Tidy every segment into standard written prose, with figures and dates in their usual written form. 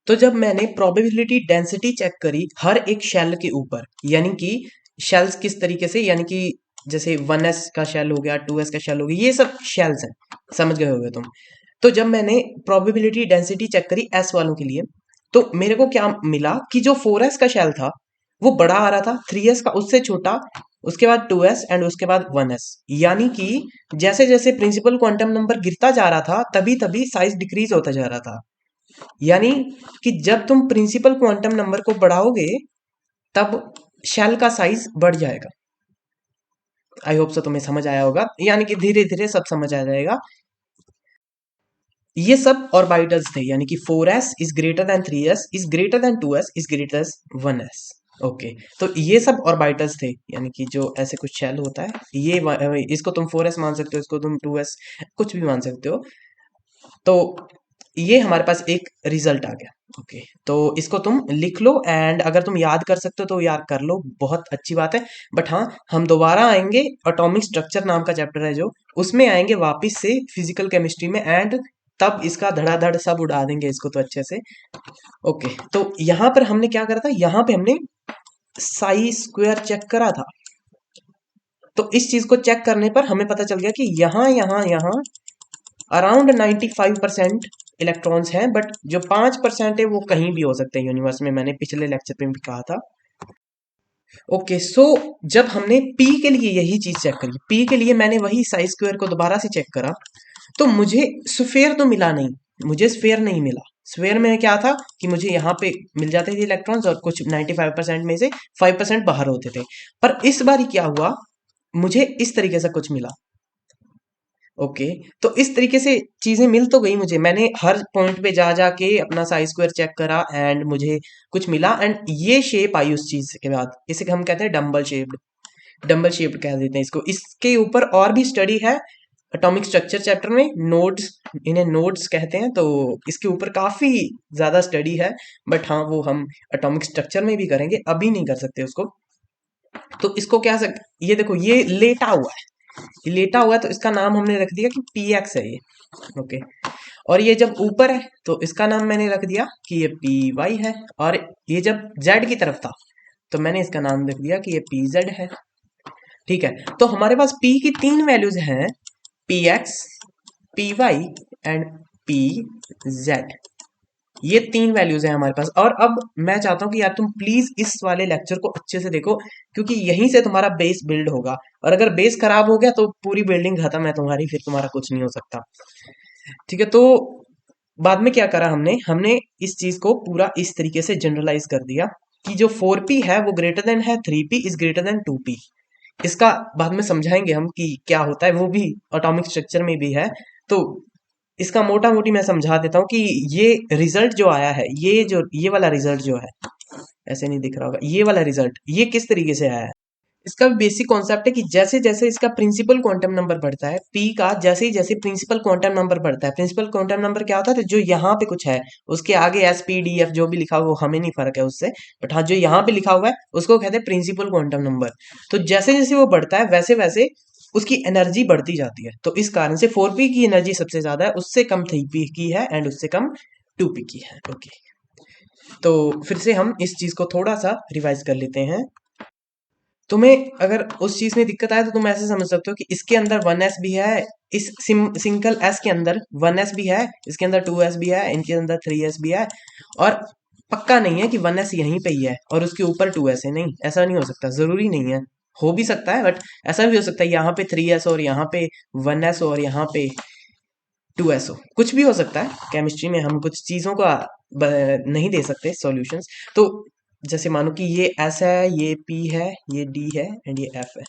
तो जब मैंने प्रोबेबिलिटी डेंसिटी चेक करी हर एक शेल के ऊपर, यानी कि शेल्स किस तरीके से, यानी कि जैसे 1s का शेल हो गया, 2s का शेल हो गया, ये सब शेल्स हैं, समझ गए होगे तुम। तो जब मैंने प्रोबेबिलिटी डेंसिटी चेक करी एस वालों के लिए, तो मेरे को क्या मिला कि जो 4s का शेल था वो बड़ा आ रहा था, 3s का उससे छोटा, उसके बाद 2s एंड उसके बाद 1s। यानी कि जैसे जैसे प्रिंसिपल क्वांटम नंबर गिरता जा रहा था तभी तभी साइज डिक्रीज होता जा रहा था। यानी कि जब तुम प्रिंसिपल क्वांटम नंबर को बढ़ाओगे तब शेल का साइज बढ़ जाएगा। आई होप सो तुम्हें समझ आया होगा, यानी कि धीरे धीरे सब समझ आ जाएगा। ये सब ऑर्बिटल्स थे, यानी कि 4s is greater than 3s is greater than 2s is greater than 1s। Okay, तो ये सब ऑर्बिटल्स थे, यानी कि जो ऐसे कुछ शेल होता है, ये इसको तुम 4s मान सकते हो, इसको तुम 2s कुछ भी मान सकते हो। तो ये हमारे पास एक रिजल्ट आ गया। ओके, तो इसको तुम लिख लो, एंड अगर तुम याद कर सकते हो तो याद कर लो, बहुत अच्छी बात है। बट हाँ, हम दोबारा आएंगे, एटॉमिक स्ट्रक्चर नाम का चैप्टर है जो, उसमें आएंगे वापस से फिजिकल केमिस्ट्री में, एंड तब इसका धड़ाधड़ सब उड़ा देंगे इसको तो अच्छे से। ओके, तो यहाँ पर हमने क्या करा था, यहाँ पे हमने साई स्क्वायर चेक करा था। तो इस चीज को चेक करने पर हमें पता चल गया कि यहाँ यहाँ यहाँ अराउंड 95% इलेक्ट्रॉन्स हैं, बट जो 5% है वो कहीं भी हो सकते हैं यूनिवर्स में, मैंने पिछले लेक्चर पे भी कहा था। ओके, सो जब हमने पी के लिए यही चीज चेक करी, पी के लिए मैंने वही साई स्क्वायर को दोबारा से चेक करा, तो मुझे स्फेयर तो मिला नहीं, मुझे स्फेयर नहीं मिला। स्फेयर में क्या था कि मुझे यहाँ पे मिल जाते थे इलेक्ट्रॉन्स, और कुछ 95% में से 5% बाहर होते थे। पर इस बार क्या हुआ, मुझे इस तरीके से कुछ मिला। ओके, तो इस तरीके से चीजें मिल तो गई मुझे, मैंने हर पॉइंट पे जा जाके अपना साई स्क्वायर चेक करा एंड मुझे कुछ मिला, एंड ये शेप आई उस चीज के बाद, इसे हम कहते हैं डम्बल शेप्ड, डम्बल शेप्ड कह देते हैं इसको। इसके ऊपर और भी स्टडी है एटॉमिक स्ट्रक्चर चैप्टर में, नोड्स, इन्हें नोड्स कहते हैं, तो इसके ऊपर काफी ज्यादा स्टडी है। बट हाँ, वो हम एटॉमिक स्ट्रक्चर में भी करेंगे, अभी नहीं कर सकते उसको। तो इसको क्या ये देखो, ये लेटा हुआ है, ये लेटा हुआ है, तो इसका नाम हमने रख दिया कि पी एक्स है ये। ओके, और ये जब ऊपर है तो इसका नाम मैंने रख दिया कि ये पी वाई है, और ये जब जेड की तरफ था तो मैंने इसका नाम रख दिया कि ये पी जेड है। ठीक है, तो हमारे पास पी की तीन वैल्यूज हैं, P X, P Y and P Z. ये तीन वैल्यूज हैं हमारे पास। और अब मैं चाहता हूं कि यार तुम प्लीज इस वाले लेक्चर को अच्छे से देखो, क्योंकि यहीं से तुम्हारा बेस बिल्ड होगा, और अगर बेस खराब हो गया तो पूरी बिल्डिंग खत्म है तुम्हारी, फिर तुम्हारा कुछ नहीं हो सकता। ठीक है, तो बाद में क्या करा हमने हमने इस चीज को पूरा इस तरीके से जनरलाइज कर दिया कि जो 4p है वो ग्रेटर देन है 3p is greater than 2p। इसका बाद में समझाएंगे हम कि क्या होता है, वो भी एटॉमिक स्ट्रक्चर में भी है। तो इसका मोटा मोटी मैं समझा देता हूँ कि ये रिजल्ट जो आया है, ये वाला रिजल्ट जो है, ऐसे नहीं दिख रहा होगा, ये वाला रिजल्ट ये किस तरीके से आया है। इसका बेसिक कॉन्सेप्ट है कि जैसे जैसे इसका प्रिंसिपल क्वांटम नंबर बढ़ता है, पी का जैसे ही जैसे प्रिंसिपल क्वांटम नंबर बढ़ता है, प्रिंसिपल क्वांटम नंबर क्या होता है, तो जो यहाँ पे कुछ है उसके आगे एस पी डी एफ जो भी लिखा हुआ, वो हमें नहीं फर्क है उससे, बट हाँ जो यहाँ पे लिखा हुआ है उसको कहते हैं प्रिंसिपल क्वांटम नंबर। तो जैसे जैसे वो बढ़ता है वैसे वैसे उसकी एनर्जी बढ़ती जाती है, तो इस कारण से 4p की एनर्जी सबसे ज्यादा है, उससे कम 3p की है, एंड उससे कम 2p की है। ओके, तो फिर से हम इस चीज को थोड़ा सा रिवाइज कर लेते हैं। तुम्हें अगर उस चीज में दिक्कत आए तो तुम ऐसे समझ सकते हो कि इसके अंदर 1s भी है, इस सिंगल s के अंदर 1s भी है, इसके अंदर 2s भी है, इनके अंदर 3s भी है, और पक्का नहीं है कि 1s यहीं पे ही है और उसके ऊपर 2s है, नहीं, ऐसा नहीं हो सकता, जरूरी नहीं है, हो भी सकता है, बट ऐसा भी हो सकता है यहाँ पे 3s और यहाँ पे 1s और यहाँ पे 2s हो, कुछ भी हो सकता है। केमिस्ट्री में हम कुछ चीजों का नहीं दे सकते सॉल्यूशंस। तो जैसे मानो कि ये S है, ये P है, ये D है एंड ये F है,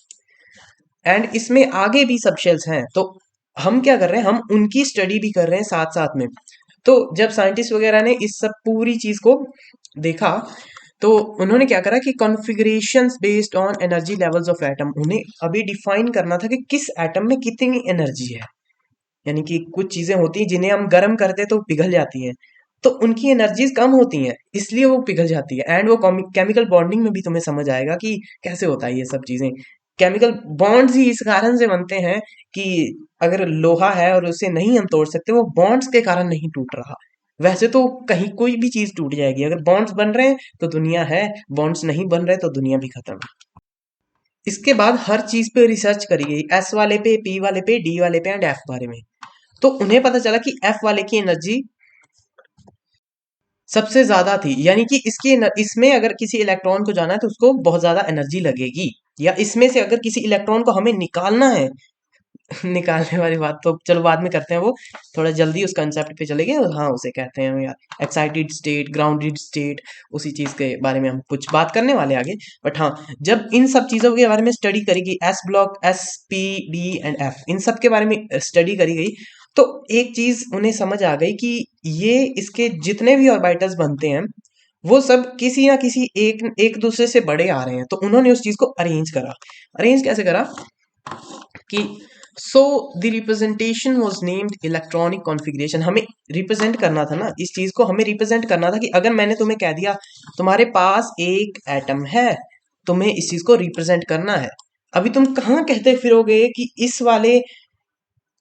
एंड इसमें आगे भी सब शेल्स हैं, तो हम क्या कर रहे हैं, हम उनकी स्टडी भी कर रहे हैं साथ साथ में। तो जब साइंटिस्ट वगैरह ने इस सब पूरी चीज को देखा, तो उन्होंने क्या करा कि configurations based on energy levels of atom, उन्हें अभी डिफाइन करना था कि किस एटम में कितनी एनर्जी है। यानी कि कुछ चीजें होती हैं जिन्हें हम गर्म करते हैं तो पिघल जाती हैं, तो उनकी एनर्जीज कम होती हैं इसलिए वो पिघल जाती है, एंड वो केमिकल बॉन्डिंग में भी तुम्हें समझ आएगा कि कैसे होता है ये सब चीजें। केमिकल बॉन्ड्स ही इस कारण से बनते हैं कि अगर लोहा है और उसे नहीं हम तोड़ सकते, वो बॉन्ड्स के कारण नहीं टूट रहा, वैसे तो कहीं कोई भी चीज टूट जाएगी, अगर बॉन्ड्स बन रहे हैं तो दुनिया है, बॉन्ड्स नहीं बन रहे तो दुनिया भी खत्म है। इसके बाद हर चीज पे रिसर्च करी गई, एस वाले पे, पी वाले पे, डी वाले पे एंड एफ बारे में। तो उन्हें पता चला कि एफ वाले की एनर्जी सबसे ज्यादा थी, यानी कि इसमें अगर किसी इलेक्ट्रॉन को जाना है तो उसको बहुत ज्यादा एनर्जी लगेगी, या इसमें से अगर किसी इलेक्ट्रॉन को हमें निकालना है निकालने वाली बात तो चलो बाद में करते हैं, वो थोड़ा जल्दी उस कंसेप्ट पे चले गए। हाँ उसे कहते हैं हम यार एक्साइटेड स्टेट, ग्राउंडेड स्टेट, उसी चीज के बारे में हम कुछ बात करने वाले आगे। बट हाँ, जब इन सब चीजों के बारे में स्टडी करेगी, S block, S, P, D and F, इन सब के बारे में स्टडी करी गई, तो एक चीज उन्हें समझ आ गई कि ये इसके जितने भी ऑर्बिटल्स बनते हैं वो सब किसी ना किसी एक एक दूसरे से बड़े आ रहे हैं। तो उन्होंने उस चीज को अरेंज करा। अरेंज कैसे करा कि so the representation was named electronic configuration. हमें रिप्रेजेंट करना था ना इस चीज को, हमें रिप्रेजेंट करना था कि अगर मैंने तुम्हें कह दिया तुम्हारे पास एक एटम है, तुम्हें इस चीज को रिप्रेजेंट करना है। अभी तुम कहाँ कहते फिरोगे कि इस वाले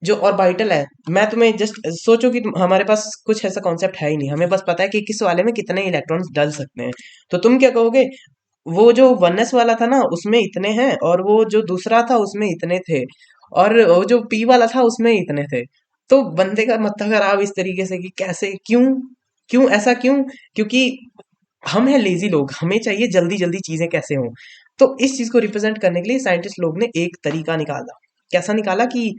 जो ऑर्बिटल है, मैं तुम्हें जस्ट सोचो कि हमारे पास कुछ ऐसा कॉन्सेप्ट है ही नहीं, हमें बस पता है कि किस वाले में कितने इलेक्ट्रॉन्स डल सकते हैं। तो तुम क्या कहोगे, वो जो वनएस वाला था ना उसमें इतने हैं, और वो जो दूसरा था उसमें इतने थे, और वो जो पी वाला था उसमें इतने थे। तो बंदे का माथा खराब इस तरीके से कि कैसे, क्यों, क्यों ऐसा क्यों? क्योंकि हम हैं लेजी लोग, हमें चाहिए जल्दी जल्दी चीजें कैसे हों। तो इस चीज को रिप्रेजेंट करने के लिए साइंटिस्ट लोग ने एक तरीका निकाला। कैसा निकाला कि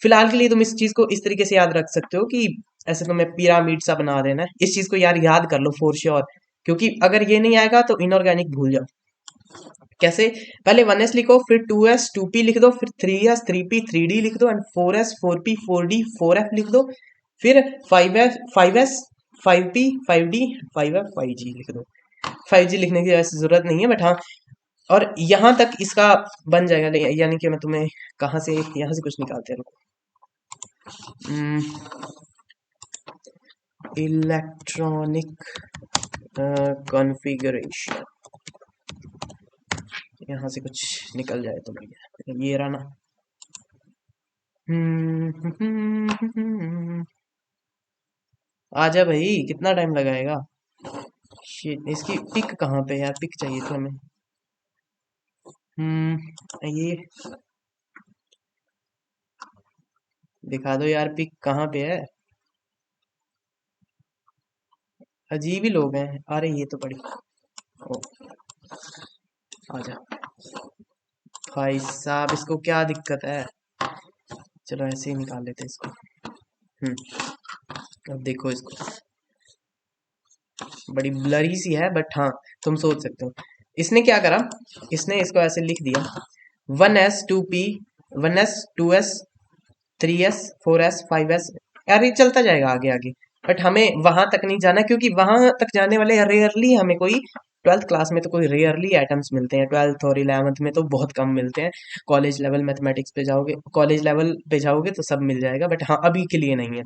फिलहाल के लिए तुम इस चीज को इस तरीके से याद रख सकते हो कि ऐसे तुम्हें पिरामिड सा बना देना है। इस चीज को यार याद कर लो फॉर श्योर, क्योंकि अगर ये नहीं आएगा तो इनऑर्गेनिक भूल जाओ। कैसे? पहले 1s लिखो, फिर 2s 2p लिख दो, फिर 3s 3p 3d लिख दो, and 4s 4p 4d 4f लिख दो, फिर 5s 5p 5d 5f 5g लिख दो। 5g लिखने की वैसे जरूरत नहीं है, बट हाँ, और यहाँ तक इसका बन जाएगा। यानी कि मैं तुम्हें कहाँ से, यहाँ से कुछ निकालते हैं, इलेक्ट्रॉनिक कॉन्फ़िगरेशन, यहाँ से कुछ निकल जाए तो बढ़िया। ये रहा ना। आजा भाई, कितना टाइम लगाएगा? शिट, इसकी पिक कहाँ पे यार? पिक चाहिए था हमें। ये दिखा दो यार, पिक कहाँ पे है? अजीब ही लोग हैं। अरे ये तो पड़ी। ओ, आजा भाई साहब, इसको क्या दिक्कत है? चलो ऐसे ही निकाल लेते हैं इसको। अब देखो इसको, बड़ी ब्लरी सी है, बट हाँ तुम सोच सकते हो। इसने क्या करा, इसने इसको ऐसे लिख दिया 1s 2p 1s 2s 3s 4s 5s, यार ये चलता जाएगा आगे आगे। बट हमें वहां तक नहीं जाना, क्योंकि वहां तक जाने वाले रेयरली हमें कोई, ट्वेल्थ क्लास में तो कोई रेयरली एटम्स मिलते हैं, ट्वेल्थ और इलेवंथ में तो बहुत कम मिलते हैं। कॉलेज लेवल मैथमेटिक्स पे जाओगे, कॉलेज लेवल पे जाओगे तो सब मिल जाएगा, बट हाँ अभी के लिए नहीं है।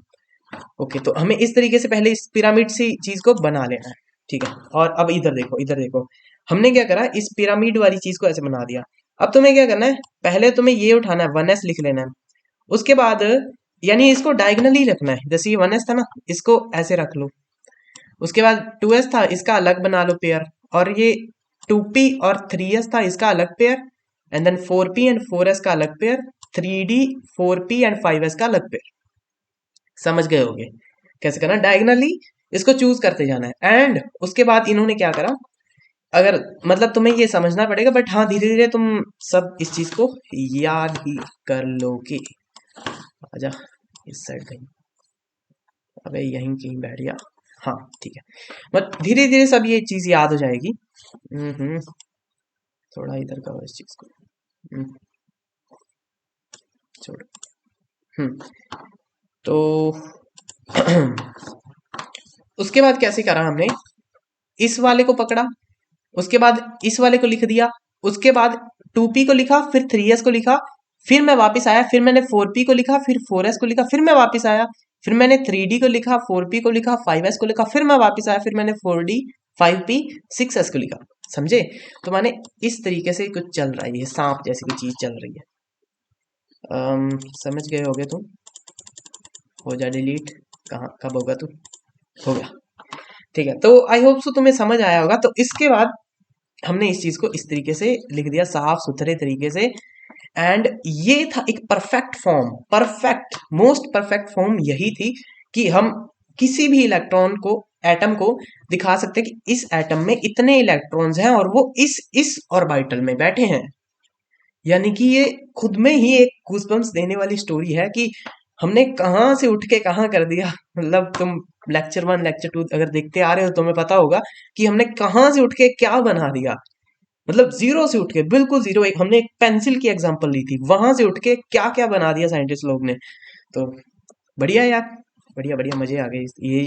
ओके, तो हमें इस तरीके से पहले इस पिरामिड सी चीज को बना लेना है, ठीक है। और अब इधर देखो, इधर देखो, हमने क्या करा, इस पिरामिड वाली चीज को ऐसे बना दिया। अब तुम्हें क्या करना है, पहले तुम्हें ये उठाना है, 1s लिख लेना है। उसके बाद यानी इसको डायगनली रखना है, जैसे ये 1s था ना, इसको ऐसे रख लो। उसके बाद 2s था, इसका अलग बना लो पेयर, और ये 2p और 3s था, इसका अलग pair, and then 4p and 4s का अलग pair, 3d 4p and 5s का अलग पेयर। समझ गए होगे कैसे करना, डायगनली इसको चूज करते जाना है। एंड उसके बाद इन्होंने क्या करा, अगर मतलब तुम्हें ये समझना पड़ेगा, बट हाँ धीरे धीरे तुम सब इस चीज को याद ही कर लोगे। आजा इस साइड कहीं, अबे यहीं कहीं बैठ गया। हाँ ठीक है, बट धीरे धीरे सब ये चीज याद हो जाएगी। थोड़ा इधर करो इस चीज को। हम्म, छोड़ो। तो उसके बाद कैसे करा हमने, इस वाले को पकड़ा, उसके बाद इस वाले को लिख दिया, उसके बाद 2p को लिखा, फिर 3s को लिखा, फिर मैं वापस आया, फिर मैंने 4p को लिखा, फिर 4s को लिखा, फिर मैं वापस आया, फिर मैंने 3d को लिखा, 4p को लिखा, 5s को लिखा, फिर मैं वापस आया, फिर मैंने 4d 5p 6s को लिखा। समझे? तो माने इस तरीके से कुछ चल रहा है, ये सांप जैसी कोई चीज चल रही है। समझ गए होगे तुम? हो जा डिलीट, कहाँ कब होगा तू? हो गया। ठीक है, तो आई होप सो तुम्हें समझ आया होगा। तो इसके बाद हमने इस चीज को इस तरीके से लिख दिया, साफ सुथरे तरीके से। एंड ये था एक perfect form, perfect most perfect form यही थी कि हम किसी भी इलेक्ट्रॉन को, एटम को दिखा सकते हैं कि इस एटम में इतने इलेक्ट्रॉन्स हैं और वो इस ऑर्बिटल में बैठे हैं। यानी कि ये खुद में ही एक गूज़बम्प्स देने वाली स्टोरी है कि हमने कहाँ से उठ के कहाँ कर दिया। मतलब तुम लेक्चर 1 लेक्चर 2 अगर देखते आ रहे हो तो तुम्हें पता होगा कि हमने कहाँ से उठ के क्या बना दिया। मतलब जीरो से उठ के, बिल्कुल जीरो, एक हमने एक पेंसिल की एग्जांपल ली थी, वहां से उठ के क्या क्या बना दिया साइंटिस्ट लोग ने। तो बढ़िया यार, बढ़िया बढ़िया, मजे आ गए।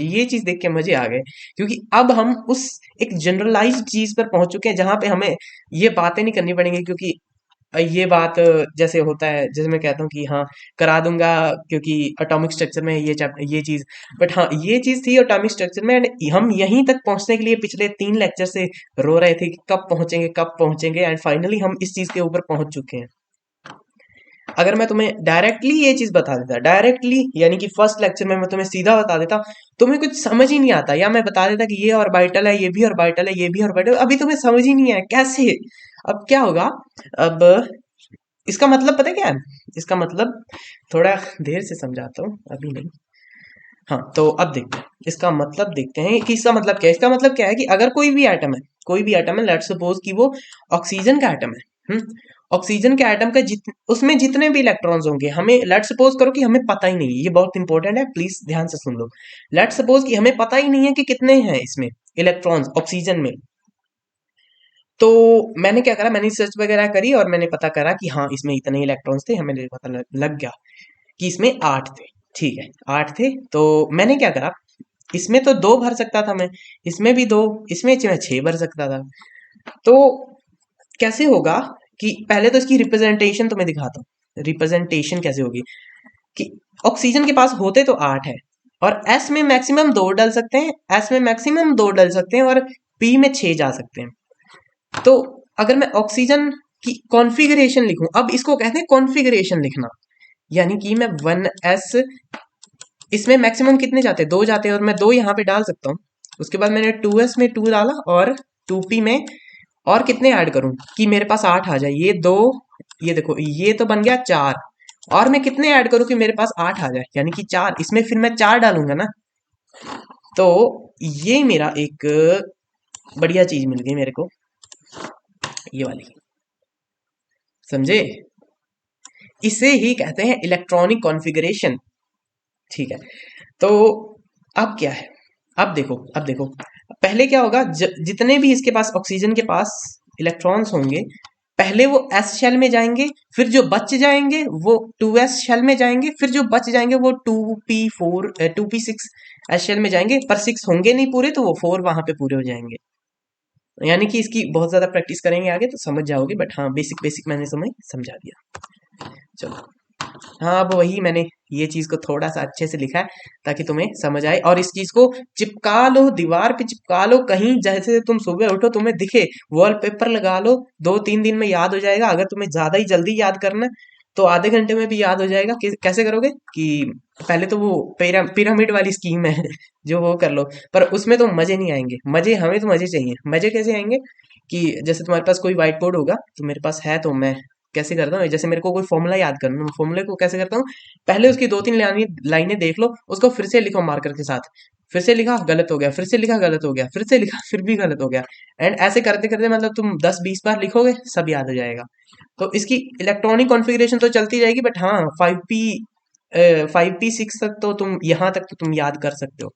ये चीज देख के मजे आ गए, क्योंकि अब हम उस एक जनरलाइज्ड चीज पर पहुंच चुके हैं जहां पे हमें ये बातें नहीं करनी पड़ेंगी। क्योंकि ये बात जैसे होता है, जैसे मैं कहता हूँ कि हाँ करा दूंगा क्योंकि एटॉमिक स्ट्रक्चर में ये चैप्टर ये चीज, बट हाँ ये चीज थी एटॉमिक स्ट्रक्चर में। and हम यहीं तक पहुंचने के लिए पिछले 3 लेक्चर से रो रहे थे कि कब पहुंचेंगे कब पहुंचेंगे, एंड फाइनली हम इस चीज के ऊपर पहुंच चुके हैं। अगर मैं तुम्हें डायरेक्टली ये चीज बता देता, डायरेक्टली यानी कि फर्स्ट लेक्चर में मैं तुम्हें सीधा बता देता, तुम्हें कुछ समझ ही नहीं आता। या मैं बता देता कि ये ऑर्बिटल है, ये भी ऑर्बिटल है, ये भी ऑर्बिटल, अभी तुम्हें समझ ही नहीं है कैसे। अब क्या होगा, अब इसका मतलब पता है क्या है? इसका मतलब थोड़ा देर से समझाता हूँ, अभी नहीं। हाँ, तो अब देखते हैं इसका मतलब, देखते हैं कि इसका मतलब क्या है। इसका मतलब क्या है कि अगर कोई भी एटम है, कोई भी एटम है, लेट्स सपोज कि वो ऑक्सीजन का एटम है। ऑक्सीजन के एटम का उसमें जितने भी इलेक्ट्रॉन्स होंगे, हमें लेट्स सपोज करो कि हमें पता ही नहीं है, ये बहुत इंपॉर्टेंट है, प्लीज ध्यान से सुन लो। लेट्स सपोज कि हमें पता ही नहीं है कि कितने हैं इसमें इलेक्ट्रॉन्स ऑक्सीजन में। तो मैंने क्या करा, मैंने सर्च वगैरह करी और मैंने पता करा कि हाँ इसमें इतने इलेक्ट्रॉन्स थे, हमें पता लग गया कि इसमें 8 थे। ठीक है, 8 थे। तो मैंने क्या करा, इसमें तो 2 भर सकता था मैं, इसमें भी 2, इसमें मैं 6 भर सकता था। तो कैसे होगा कि पहले तो इसकी रिप्रेजेंटेशन तुम्हें दिखाता हूँ। रिप्रेजेंटेशन कैसे होगी कि ऑक्सीजन के पास होते तो 8 है, और एस में मैक्सिमम 2 डल सकते हैं, एस में मैक्सिमम 2 डल सकते हैं, और पी में 6 जा सकते हैं। तो अगर मैं ऑक्सीजन की कॉन्फ़िगरेशन लिखूं, अब इसको कहते हैं कॉन्फ़िगरेशन लिखना, यानी कि मैं 1s, इसमें मैक्सिमम कितने जाते हैं, 2 जाते हैं, और मैं 2 यहाँ पे डाल सकता हूँ। उसके बाद मैंने 2s में 2 डाला, और 2p में और कितने ऐड करूं कि मेरे पास 8 आ जाए। ये 2, ये देखो ये तो बन गया 4, और मैं कितने ऐड करूं कि मेरे पास 8 आ जाए, यानी कि 4, इसमें फिर मैं 4 डालूंगा ना। तो ये मेरा एक बढ़िया चीज मिल गई मेरे को, ये वाली, समझे? इसे ही कहते हैं इलेक्ट्रॉनिक कॉन्फ़िगरेशन। ठीक है, तो अब क्या है, अब देखो पहले क्या होगा, जितने भी इसके पास ऑक्सीजन के पास इलेक्ट्रॉन्स होंगे, पहले वो एस शेल में जाएंगे, फिर जो बच जाएंगे वो 2s शेल में जाएंगे, फिर जो बच जाएंगे वो 2p6 एस शेल में जाएंगे, पर 6 होंगे नहीं पूरे, तो वो 4 वहां पे पूरे हो जाएंगे। यानी कि इसकी बहुत ज्यादा प्रैक्टिस करेंगे आगे तो समझ जाओगे, बट हाँ बेसिक बेसिक मैंने समझा दिया। चलो, हाँ अब वही मैंने ये चीज को थोड़ा सा अच्छे से लिखा है ताकि तुम्हें समझ आए, और इस चीज को चिपका लो, दीवार पे चिपका लो कहीं, जैसे तुम सुबह उठो तुम्हें दिखे, वॉलपेपर लगा लो, 2-3 दिन में याद हो जाएगा। अगर तुम्हें ज्यादा ही जल्दी याद करना है तो आधे घंटे में भी याद हो जाएगा। कैसे करोगे कि पहले तो वो पिरामिड वाली स्कीम है जो वो कर लो, पर उसमें तो मजे नहीं आएंगे। मजे, हमें तो मजे चाहिए। मजे कैसे आएंगे कि जैसे तुम्हारे पास कोई व्हाइट बोर्ड होगा, तो मेरे पास है, तो मैं कैसे करता हूँ, जैसे मेरे को कोई फॉर्मूला याद करना है, मैं फॉर्मूले को कैसे करता हूँ, पहले उसकी 2-3 लाइनें देख लो, उसको फिर से लिखो मार्कर के साथ, फिर से लिखा गलत हो गया, फिर से लिखा गलत हो गया, फिर से लिखा फिर भी गलत हो गया, एंड ऐसे करते करते मतलब तुम 10-20 बार लिखोगे, सब याद हो जाएगा। तो इसकी इलेक्ट्रॉनिक कॉन्फ़िगरेशन तो चलती जाएगी, बट हाँ 5p6 तक तो तुम, यहाँ तक तो तुम याद कर सकते हो,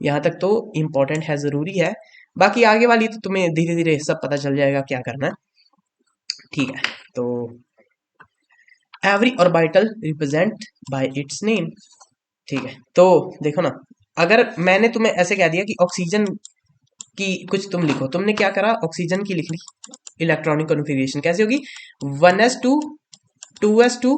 यहाँ तक तो इम्पोर्टेंट है, ज़रूरी है। बाकी आगे वाली तो तुम्हें धीरे धीरे सब पता चल जाएगा क्या करना है। ठीक है, तो every orbital represent by it's name. ठीक है, तो देखो ना, अगर मैंने तुम्हें ऐसे कह दिया कि ऑक्सीजन की कुछ तुम लिखो, तुमने क्या करा, ऑक्सीजन की लिख ली। इलेक्ट्रॉनिक कॉन्फ़िगरेशन कैसे होगी, 1s2, 2s2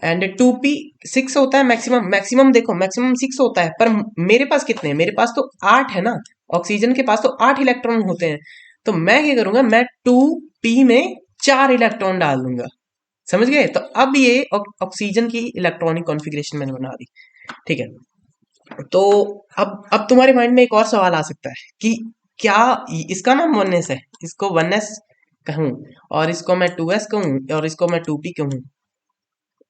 एंड 2p6 होता है मैक्सिमम। मैक्सिमम देखो, मैक्सिमम 6 होता है, पर मेरे पास कितने हैं, मेरे पास तो 8 है ना। ऑक्सीजन के पास तो 8 इलेक्ट्रॉन होते हैं, तो मैं क्या करूंगा, मैं 2p में 4 इलेक्ट्रॉन डाल दूंगा। समझ गए? तो अब ये ऑक्सीजन की इलेक्ट्रॉनिक कॉन्फ़िगरेशन मैंने बना दी। ठीक है, तो अब तुम्हारे माइंड में एक और सवाल आ सकता है कि क्या इसका नाम वनएस है, इसको वनएस कहूँ, और इसको मैं टू एस कहूँ, और इसको मैं टू पी कहूँ,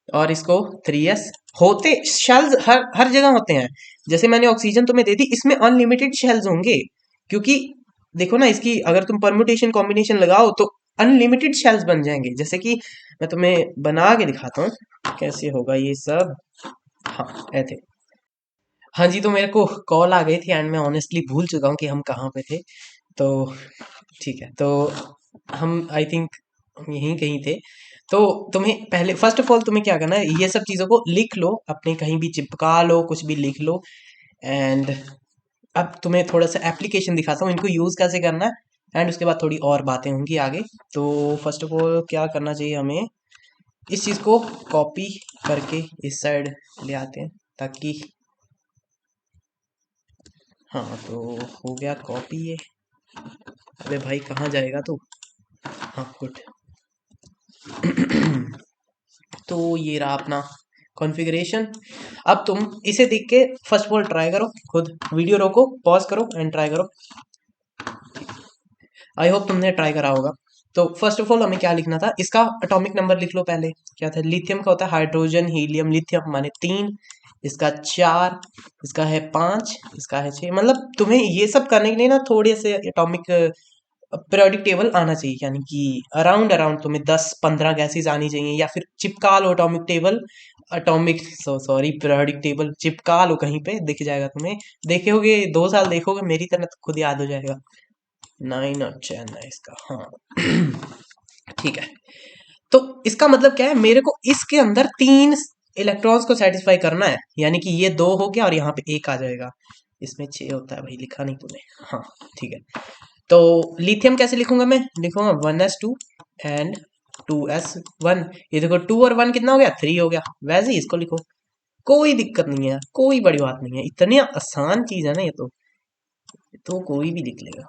और इसको थ्री एस। होते शेल्स हर हर जगह होते हैं। जैसे मैंने ऑक्सीजन तुम्हें दे दी, इसमें अनलिमिटेड शेल्स होंगे, क्योंकि देखो ना, इसकी अगर तुम परम्यूटेशन कॉम्बिनेशन लगाओ तो अनलिमिटेड शेल्स बन जाएंगे। जैसे कि मैं तुम्हें बना के दिखाता हूँ कैसे होगा ये सब। हाँ, ऐसे। हाँ जी, तो मेरे को कॉल आ गई थी एंड मैं ऑनेस्टली भूल चुका हूँ कि हम कहाँ पे थे। तो ठीक है, तो हम आई थिंक यहीं कहीं थे। तो तुम्हें पहले फर्स्ट ऑफ ऑल तुम्हें क्या करना है, ये सब चीज़ों को लिख लो, अपने कहीं भी चिपका लो, कुछ भी लिख लो। एंड अब तुम्हें थोड़ा सा एप्लीकेशन दिखाता हूँ, इनको यूज़ कैसे करना है, एंड उसके बाद थोड़ी और बातें होंगी आगे। तो फर्स्ट ऑफ ऑल क्या करना चाहिए हमें, इस चीज़ को कॉपी करके इस साइड ले आते हैं, ताकि हाँ, तो हो गया कॉपी ये। अबे भाई कहाँ जाएगा तू? हाँ, गुड। तो ये रहा अपना कॉन्फ़िगरेशन। अब तुम इसे देख के फर्स्ट ऑफ ऑल ट्राई करो खुद, वीडियो रोको, पॉज करो एंड ट्राई करो। आई होप तुमने ट्राई करा होगा। तो फर्स्ट ऑफ ऑल हमें क्या लिखना था, इसका एटॉमिक नंबर लिख लो पहले। क्या था, लिथियम का होता है हाइड्रोजन हीलियम लिथियम माने 3, इसका 4, इसका है 5, इसका है 6। मतलब तुम्हें ये सब करने के लिए ना थोड़े से एटॉमिक पीरियोडिक टेबल आना चाहिए, यानी कि अराउंड अराउंड तुम्हें 10-15 गैसेस आनी चाहिए, या फिर चिपका लो atomic table, atomic sorry periodic table चिपका लो, कहीं पे दिख जाएगा तुम्हें। देखे होगे, 2 साल देखोगे मेरी तरह तो खुद याद हो जाएगा। 9 और 10 है इसका, हाँ। ठीक है, तो इसका मतलब क्या है, मेरे को इसके अंदर 3 इलेक्ट्रॉन्स को सेटिस्फाई करना है, यानी कि ये 2 हो गया और यहाँ पे 1 आ जाएगा। इसमें 6 होता है भाई, लिखा नहीं तूने। हाँ, ठीक है। तो लिथियम कैसे लिखूंगा, मैं लिखूंगा 1s2 एंड 2s1। ये देखो 2 और 1 कितना हो गया, 3 हो गया। वैसे ही इसको लिखो, कोई दिक्कत नहीं है, कोई बड़ी बात नहीं है, इतनी आसान चीज है ना ये तो कोई भी लिख लेगा।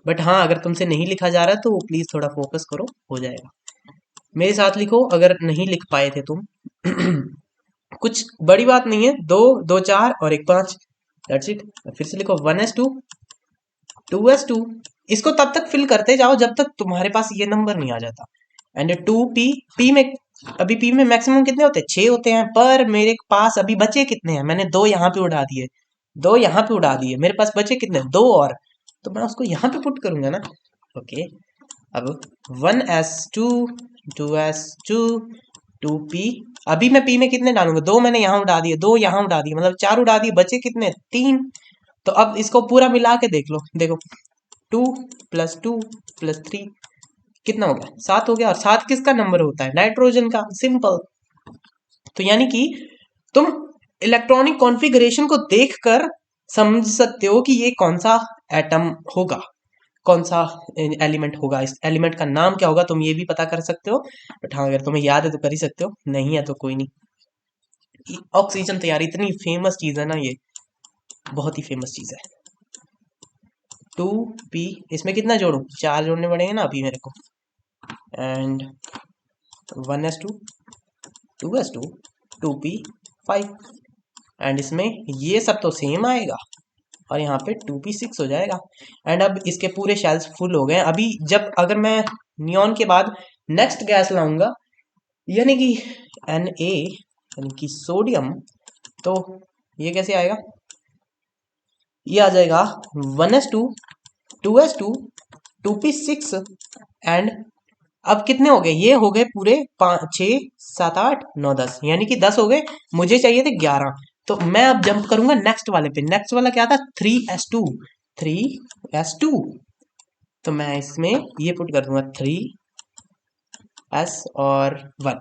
बट हाँ, अगर तुमसे नहीं लिखा जा रहा है तो प्लीज थोड़ा फोकस करो, हो जाएगा। मेरे साथ लिखो अगर नहीं लिख पाए थे तुम। कुछ बड़ी बात नहीं है, 2 2 4 और 1 5, दैट्स इट। फिर से लिखो 1s2 2s2। इसको तब तक फिल करते जाओ जब तक तुम्हारे पास ये नंबर नहीं आ जाता। एंड 2p, p में अभी p में मैक्सिमम कितने होते हैं, 6 होते हैं, पर मेरे पास अभी बचे कितने हैं, मैंने 2 यहाँ पे उड़ा दिए, 2 यहाँ पे उड़ा दिए, मेरे पास बचे कितने, 2 और। तो मैं उसको यहाँ पे पुट करूंगा ना। ओके, अब 1s2 2s2 2p। अभी मैं p में कितने डालूंगा, 2 मैंने यहाँ उड़ा दिए, 2 यहाँ उड़ा दिए, मतलब 4 उड़ा दिए, बचे कितने, 3। तो अब इसको पूरा मिला के देख लो, देखो 2 + 2 + 3 कितना हो गया, 7 हो गया। और 7 किसका नंबर होता है, नाइट्रोजन का, सिंपल। तो यानी कि तुम इलेक्ट्रॉनिक कॉन्फ़िगरेशन को देखकर समझ सकते हो कि ये कौन सा एटम होगा, कौन सा एलिमेंट होगा, इस एलिमेंट का नाम क्या होगा, तुम ये भी पता कर सकते हो। बट हाँ, अगर तुम्हें याद है तो कर ही सकते हो, नहीं है तो कोई नहीं। ऑक्सीजन तो यार इतनी फेमस चीज है ना, ये बहुत ही फेमस चीज है। 2p, इसमें कितना जोड़ू, 4 जोड़ने पड़ेंगे ना अभी मेरे को। And 1s2 2s2 2p 5। And इसमें ये सब तो सेम आएगा, और यहाँ पे 2p6 हो जाएगा। एंड अब इसके पूरे शेल्स फुल हो गए। अभी जब अगर मैं नियॉन के बाद नेक्स्ट गैस लाऊंगा, यानी कि यानी कि सोडियम, तो ये कैसे आएगा, ये आ जाएगा 1s2 2s2 2p6। एंड अब कितने हो गए, ये हो गए पूरे 5 6 7 8 9 10, यानी कि 10 हो गए, मुझे चाहिए थे 11। तो मैं अब जंप करूंगा नेक्स्ट वाले पे। नेक्स्ट वाला क्या था, 3s2 तो मैं इसमें ये पुट कर दूंगा 3s और 1।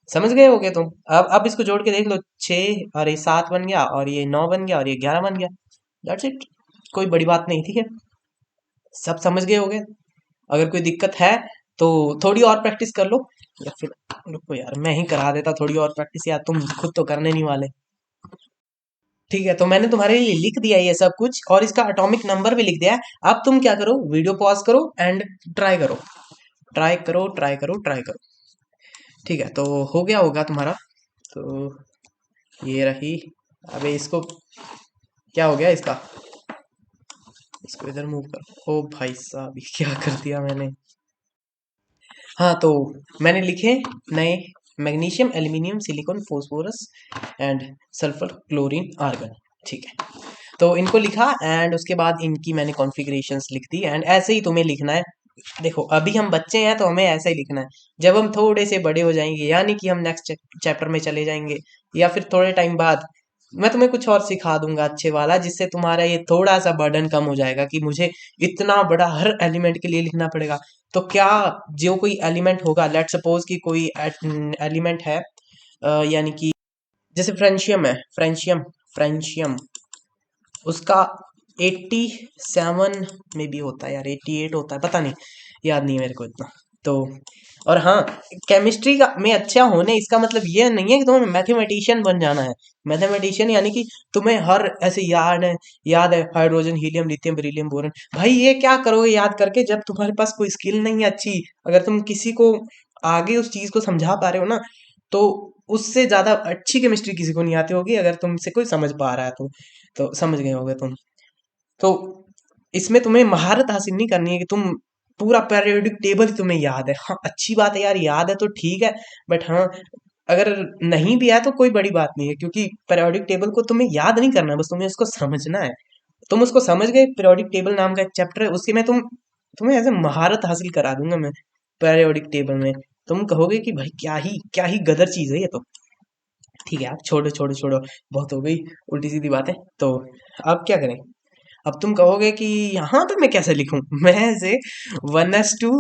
समझ गए होगे तुम। अब इसको जोड़ के देख लो, 6 और ये 7 बन गया, और ये 9 बन गया, और ये 11 बन गया। दैट्स इट, कोई बड़ी बात नहीं, ठीक है, सब समझ गए होगे। अगर कोई दिक्कत है तो थोड़ी और प्रैक्टिस कर लो, या फिर रुको यार मैं ही करा देता थोड़ी और प्रैक्टिस, यार तुम खुद तो करने नहीं वाले। ठीक है, तो मैंने तुम्हारे लिए लिख दिया ये सब कुछ, और इसका एटॉमिक नंबर भी लिख दिया है। अब तुम क्या करो, वीडियो पॉज करो एंड ट्राई करो, ट्राई करो, ट्राई करो, ट्राई करो। ठीक है, तो हो गया होगा तुम्हारा। तो ये रही, अबे इसको क्या हो गया इसका? इसको इधर मूव कर। ओ भाई साहब, ये क्या कर दिया मैंने। हाँ, तो मैंने लिखे नए magnesium, aluminium, silicon, phosphorus and sulphur, chlorine, argon. ठीक है, तो इनको लिखा एंड उसके बाद इनकी मैंने कॉन्फ़िगरेशंस लिख दी एंड ऐसे ही तुम्हें लिखना है। देखो अभी हम बच्चे हैं तो हमें ऐसा ही लिखना है। जब हम थोड़े से बड़े हो जाएंगे यानी कि हम नेक्स्ट चैप्टर में चले जाएंगे या फिर थोड़े टाइम बाद मैं तुम्हें कुछ और सिखा दूंगा अच्छे वाला, जिससे तुम्हारा ये थोड़ा सा बर्डन कम हो जाएगा कि मुझे इतना बड़ा हर एलिमेंट के लिए लिखना पड़ेगा। तो क्या जो कोई एलिमेंट होगा, लेट सपोज कि कोई एलिमेंट है यानी कि जैसे फ्रेंशियम है, फ्रेंशियम फ्रेंशियम उसका 87 में भी होता है यार, 88 होता है, पता नहीं, याद नहीं है मेरे को इतना। तो और हाँ, केमिस्ट्री का में अच्छा होने इसका मतलब ये नहीं है कि तुम्हें मैथमेटिशियन बन जाना है। मैथमेटिशियन यानी कि तुम्हें हर ऐसे याद है hydrogen, helium, lithium, beryllium, boron. भाई ये क्या करोगे याद करके जब तुम्हारे पास कोई स्किल नहीं है अच्छी। अगर तुम किसी को आगे उस चीज को समझा पा रहे हो ना, तो उससे ज्यादा अच्छी केमिस्ट्री किसी को नहीं आती होगी, अगर तुमसे कोई समझ पा रहा है तो समझ गए होगे तुम। तो इसमें तुम्हें महारत हासिल नहीं करनी है कि तुम पूरा पीरियोडिक टेबल ही तुम्हें याद है। हाँ अच्छी बात है यार, याद है तो ठीक है, बट हाँ अगर नहीं भी है तो कोई बड़ी बात नहीं है, क्योंकि पीरियोडिक टेबल को तुम्हें याद नहीं करना है, बस तुम्हें उसको समझना है। तुम उसको समझ गए, पीरियोडिक टेबल नाम का एक चैप्टर है उसके में तुम्हें ऐसे महारत हासिल करा दूंगा मैं पीरियोडिक टेबल में। तुम कहोगे कि भाई क्या ही गदर चीज है ये तो। ठीक है आप छोड़ो छोड़ो छोड़ो, बहुत हो गई उल्टी सीधी बातें। तो अब क्या करें? अब तुम कहोगे कि यहाँ पे मैं कैसे लिखूं, मैं से 1s2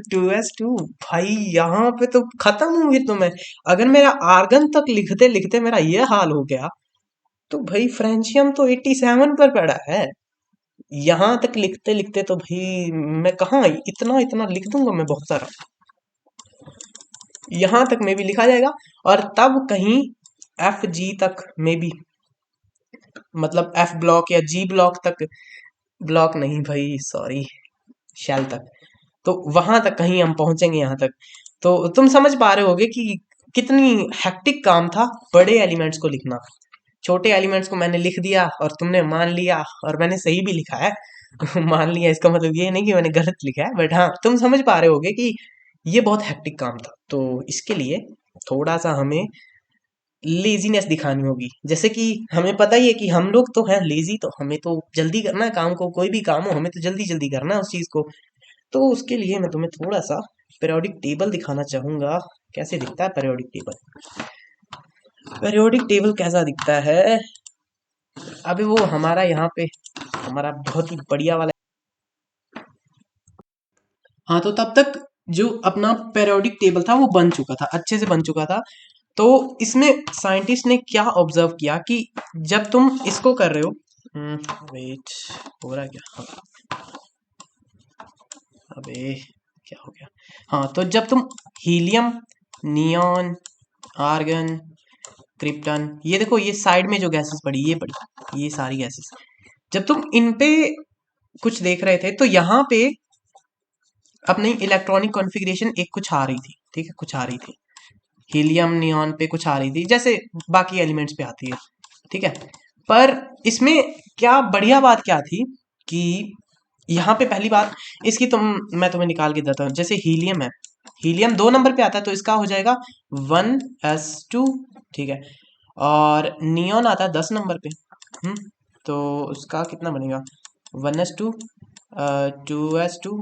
2s2, भाई यहाँ पे तो खत्म हूँ फिर तो मैं। अगर मेरा आर्गन तक लिखते लिखते मेरा ये हाल हो गया, तो भाई फ्रेंशियम तो 87 पर पड़ा है। यहाँ तक लिखते लिखते तो भाई मैं कहाँ इतना इतना लिख दूंगा मैं बहुत सारा। यहाँ तक में भी लिखा जाएगा और तब कहीं FG तक में भी, मतलब F ब्लॉक या G ब्लॉक तक, ब्लॉक नहीं भाई सॉरी, शेल तक, तो वहां तक कहीं हम पहुंचेंगे यहाँ तक। तो तुम समझ पा रहे होगे कि कितनी हेक्टिक काम था बड़े एलिमेंट्स को लिखना। छोटे एलिमेंट्स को मैंने लिख दिया और तुमने मान लिया, और मैंने सही भी लिखा है। मान लिया इसका मतलब ये नहीं कि मैंने गलत लिखा है, बट हाँ तुम समझ पा रहे होगे कि ये बहुत हेक्टिक काम था। तो इसके लिए थोड़ा सा हमें लेजीनेस दिखानी होगी। जैसे कि हमें पता ही है कि हम लोग तो हैं लेजी, तो हमें तो जल्दी करना है काम को, कोई भी काम हो हमें तो जल्दी जल्दी करना है उस चीज को। तो उसके लिए मैं तुम्हें थोड़ा सा पीरियोडिक टेबल दिखाना चाहूंगा। कैसे दिखता है पीरियोडिक टेबल? पीरियोडिक टेबल कैसा दिखता है? अभी वो हमारा यहाँ पे हमारा बहुत ही बढ़िया वाला। हाँ तो तब तक जो अपना पीरियोडिक टेबल था वो बन चुका था, अच्छे से बन चुका था। तो इसमें साइंटिस्ट ने क्या ऑब्जर्व किया कि जब तुम इसको कर रहे हो, वेट, हो रहा है क्या? हाँ, अबे क्या हो गया? हाँ तो जब तुम हीलियम, नियॉन, आर्गन, क्रिप्टन, ये देखो ये साइड में जो गैसेस पड़ी, ये पड़ी, ये सारी गैसेस, जब तुम इन पे कुछ देख रहे थे तो यहाँ पे अपनी इलेक्ट्रॉनिक कॉन्फ़िगरेशन एक कुछ आ रही थी, ठीक है, कुछ आ रही थी। हीलियम नियॉन पे कुछ आ रही थी जैसे बाकी एलिमेंट्स पे आती है, ठीक है। पर इसमें क्या बढ़िया बात क्या थी कि यहाँ पे पहली बात इसकी मैं तुम्हें निकाल के देता हूँ। जैसे हीलियम है, हीलियम 2 नंबर पे आता है तो इसका हो जाएगा 1s2, ठीक है। और नियॉन आता है 10 नंबर पे, तो उसका कितना बनेगा? 1s2, 2s2,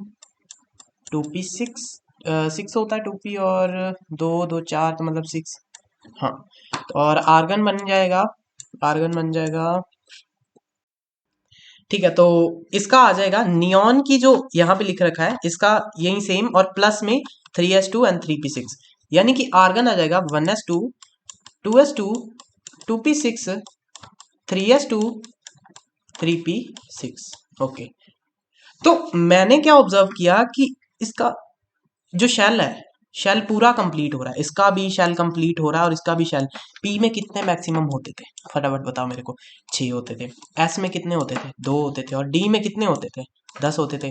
2p6, 6 होता है 2p, और 2 2 4 तो मतलब 6। हाँ, और आर्गन बन जाएगा, ठीक है। तो इसका आ जाएगा नियॉन की जो यहाँ पे लिख रखा है इसका यही सेम, और प्लस में 3s2 एंड 3p6, यानी कि आर्गन आ जाएगा 1s2, 2s2, 2p6, 3s2, 3p6। Okay, तो मैंने क्या ऑब्जर्व किया कि इसका जो शेल है, शेल पूरा कंप्लीट हो रहा है, इसका भी शेल कंप्लीट हो रहा है और इसका भी शेल। पी में कितने मैक्सिमम होते थे फटाफट बताओ मेरे को? 6 होते थे। एस में कितने होते थे? 2 होते थे। और डी में कितने होते थे? 10 होते थे।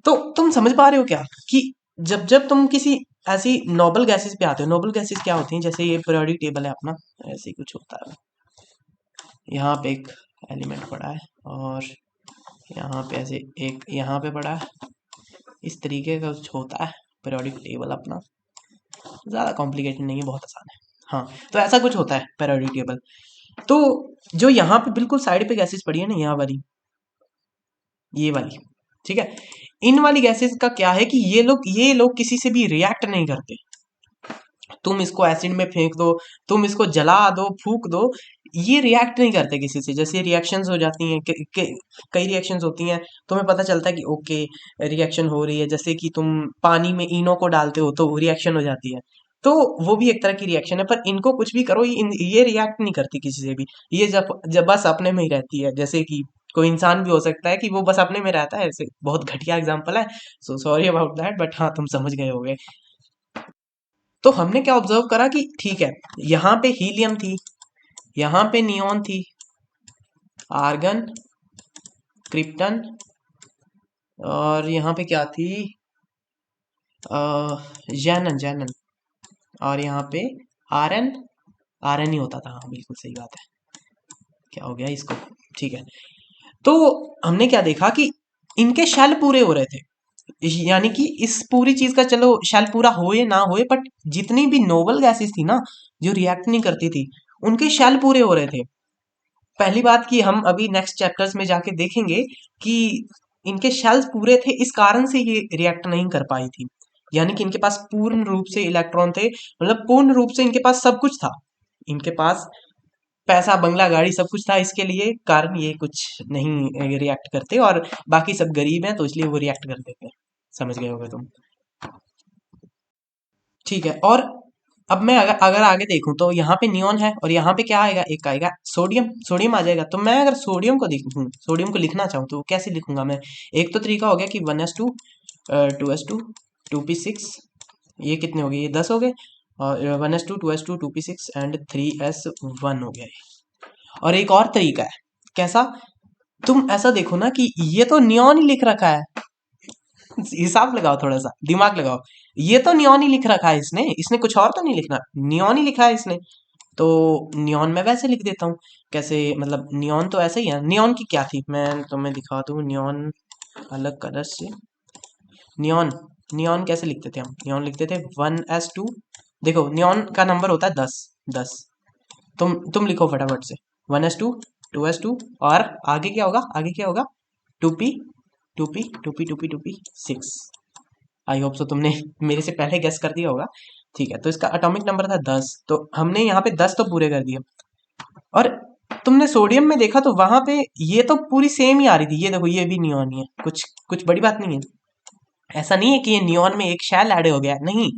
तो तुम समझ पा रहे हो क्या कि जब जब तुम किसी ऐसी नोबल गैसेस पे आते हो, नोबल गैसेस क्या होती हैं, जैसे ये पीरियोडिक टेबल है अपना, ऐसे ही कुछ होता है। यहाँ पे एक एलिमेंट पड़ा है और यहाँ पे ऐसे एक यहाँ पे पड़ा है। इस तरीके का कुछ होता है पीरियोडिक टेबल अपना, ज़्यादा कॉम्प्लिकेटेड नहीं है, बहुत आसान है। हाँ, तो ऐसा कुछ होता है पीरियोडिक टेबल। तो जो यहाँ पे बिल्कुल साइड पे गैसेज पड़ी है ना, यहाँ वाली, ये वाली, ठीक है, इन वाली गैसेज का क्या है कि ये लोग किसी से भी रिएक्ट नहीं करते। तुम इसको एसिड में फेंक दो, तुम इसको जला दो, फूक दो, ये रिएक्ट नहीं करते किसी से। जैसे रिएक्शंस हो जाती हैं, कई रिएक्शंस होती हैं, तुम्हें पता चलता है कि ओके रिएक्शन हो रही है। जैसे कि तुम पानी में इनो को डालते हो तो रिएक्शन हो जाती है, तो वो भी एक तरह की रिएक्शन है। पर इनको कुछ भी करो, ये रिएक्ट नहीं करती किसी से भी। ये जब जब बस अपने में ही रहती है। जैसे कि कोई इंसान भी हो सकता है कि वो बस अपने में रहता है। ऐसे बहुत घटिया एग्जांपल है, so sorry about that, but हाँ तुम समझ गए होगे। तो हमने क्या ऑब्जर्व करा कि ठीक है, यहाँ पे हीलियम थी, यहाँ पे नियॉन थी, आर्गन, क्रिप्टन, और यहाँ पे क्या थी, जैनन जैनन, और यहाँ पे आरएन, आरएन ही होता था, हाँ बिल्कुल सही बात है। क्या हो गया इसको, ठीक है। तो हमने क्या देखा कि इनके शेल पूरे हो रहे थे, यानी कि इस पूरी चीज का चलो शेल पूरा होए ना होए, बट जितनी भी नोबल गैसेस थी ना जो रिएक्ट नहीं करती थी, उनके शेल पूरे हो रहे थे। पहली बात कि हम अभी नेक्स्ट चैप्टर्स में जाके देखेंगे कि इनके शेल्स पूरे थे, इस कारण से ये रिएक्ट नहीं कर पाई थी। यानी कि इनके पास पूर्ण रूप से इलेक्ट्रॉन थे, मतलब पूर्ण रूप से इनके पास सब कुछ था। इनके पास पैसा, बंगला, गाड़ी सब कुछ था, इसके लिए कारण ये कुछ नहीं रिएक्ट करते, और बाकी सब गरीब हैं तो इसलिए वो रिएक्ट कर देते हैं। समझ गए होगे तुम, ठीक है। और अब मैं अगर अगर आगे देखूं तो यहाँ पे नियॉन है, और यहाँ पे क्या आएगा, एक आएगा सोडियम, सोडियम आ जाएगा। तो मैं अगर सोडियम को देखूं, सोडियम को लिखना चाहूँ तो कैसे लिखूंगा मैं। एक तो तरीका हो गया कि 1s2 2s2 2p6, ये कितने हो गए, ये 10 हो गए, और 1s2 2s2 2p6 and 3s1 हो गया ये। और एक और तरीका है, कैसा, तुम ऐसा देखो ना कि ये तो नियॉन ही लिख रखा है, हिसाब लगाओ, थोड़ा सा दिमाग लगाओ। ये तो नियॉन ही लिख रखा है इसने, इसने कुछ और तो नहीं लिखना, नियॉन ही लिखा है इसने। तो नियॉन मैं वैसे लिख देता हूँ। कैसे, मतलब नियॉन तो ऐसे ही है। नियॉन की क्या थी, मैं तुम्हें दिखा दूँ नियॉन अलग कलर से। नियॉन, नियॉन कैसे लिखते थे हम, नियॉन लिखते थे 1s2। देखो नियॉन का नंबर होता है 10, 10। तुम लिखो फटाफट से, 1s2 2s2, और आगे क्या होगा, आगे क्या होगा, 2p 2p 2p 2p 2p 6। I hope so तुमने मेरे से पहले गेस कर दिया होगा। ठीक है, तो इसका एटॉमिक नंबर था 10, तो हमने यहाँ पे 10 तो पूरे कर दिए। और तुमने सोडियम में देखा तो वहां पे ये तो पूरी सेम ही आ रही थी। ये देखो, ये भी नियॉन ही है, कुछ कुछ बड़ी बात नहीं है। ऐसा नहीं है कि ये नियॉन में एक शैल ऐड हो गया, नहीं।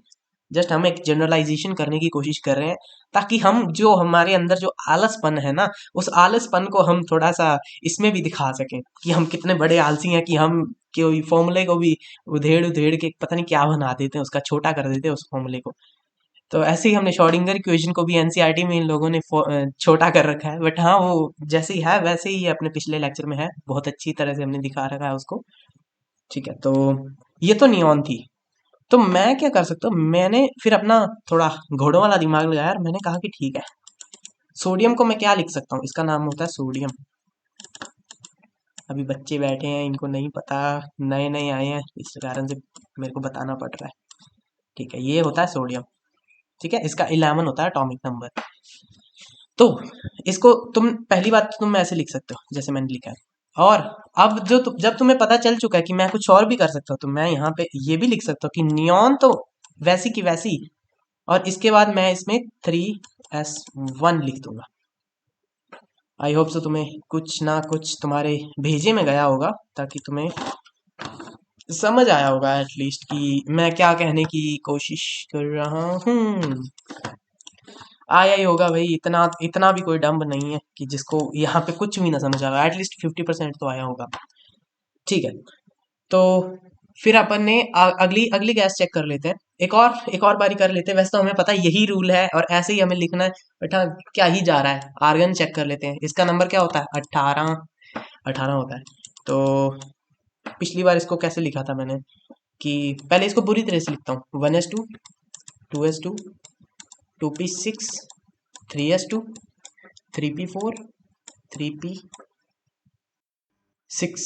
जस्ट हम एक जनरलाइजेशन करने की कोशिश कर रहे हैं, ताकि हम जो हमारे अंदर जो आलसपन है ना, उस आलसपन को हम थोड़ा सा इसमें भी दिखा सकें कि हम कितने बड़े आलसी हैं, कि हम कोई फॉर्मूले को भी उधेड़ उधेड़ के पता नहीं क्या बना देते हैं, उसका छोटा कर देते हैं उस फॉर्मूले को। तो ऐसे ही हमने श्रोडिंगर इक्वेशन को भी एनसीईआरटी में इन लोगों ने छोटा कर रखा है, बट हाँ वो जैसे ही है वैसे ही अपने पिछले लेक्चर में है, बहुत अच्छी तरह से हमने दिखा रखा है उसको। ठीक है, तो ये तो नियॉन थी। तो मैं क्या कर सकता हूँ, मैंने फिर अपना थोड़ा घोड़ों वाला दिमाग लगाया, और मैंने कहा कि ठीक है, सोडियम को मैं क्या लिख सकता हूँ, इसका नाम होता है सोडियम। अभी बच्चे बैठे हैं, इनको नहीं पता, नए नए आए हैं, इस कारण से मेरे को बताना पड़ रहा है। ठीक है, ये होता है सोडियम, ठीक है, इसका 11 होता है एटॉमिक नंबर। तो इसको तुम पहली बात तो तुम ऐसे लिख सकते हो जैसे मैंने लिखा है। और अब जब तुम्हें पता चल चुका है कि मैं कुछ और भी कर सकता हूँ, तो मैं यहाँ पे ये भी लिख सकता हूँ कि नियॉन तो वैसी की वैसी, और इसके बाद मैं इसमें 3s1 लिख दूंगा। आई होप सो तुम्हें कुछ ना कुछ तुम्हारे भेजे में गया होगा, ताकि तुम्हें समझ आया होगा एटलीस्ट कि मैं क्या कहने की कोशिश कर रहा हूँ। आया ही होगा भाई, इतना इतना भी कोई डम्ब नहीं है कि जिसको यहाँ पे कुछ भी ना समझ आया, एटलीस्ट 50% तो आया होगा। ठीक है, तो फिर अपन ने अगली अगली गैस चेक कर लेते हैं, एक और बारी कर लेते हैं। वैसे तो हमें पता है यही रूल है और ऐसे ही हमें लिखना है, बट हाँ क्या ही जा रहा है। आर्गन चेक कर लेते हैं, इसका नंबर क्या होता है, 18, 18 होता है। तो पिछली बार इसको कैसे लिखा था मैंने, कि पहले इसको पूरी तरह से लिखता हूँ, 1s2 2s2 2p6 3s2 3p4 3p6,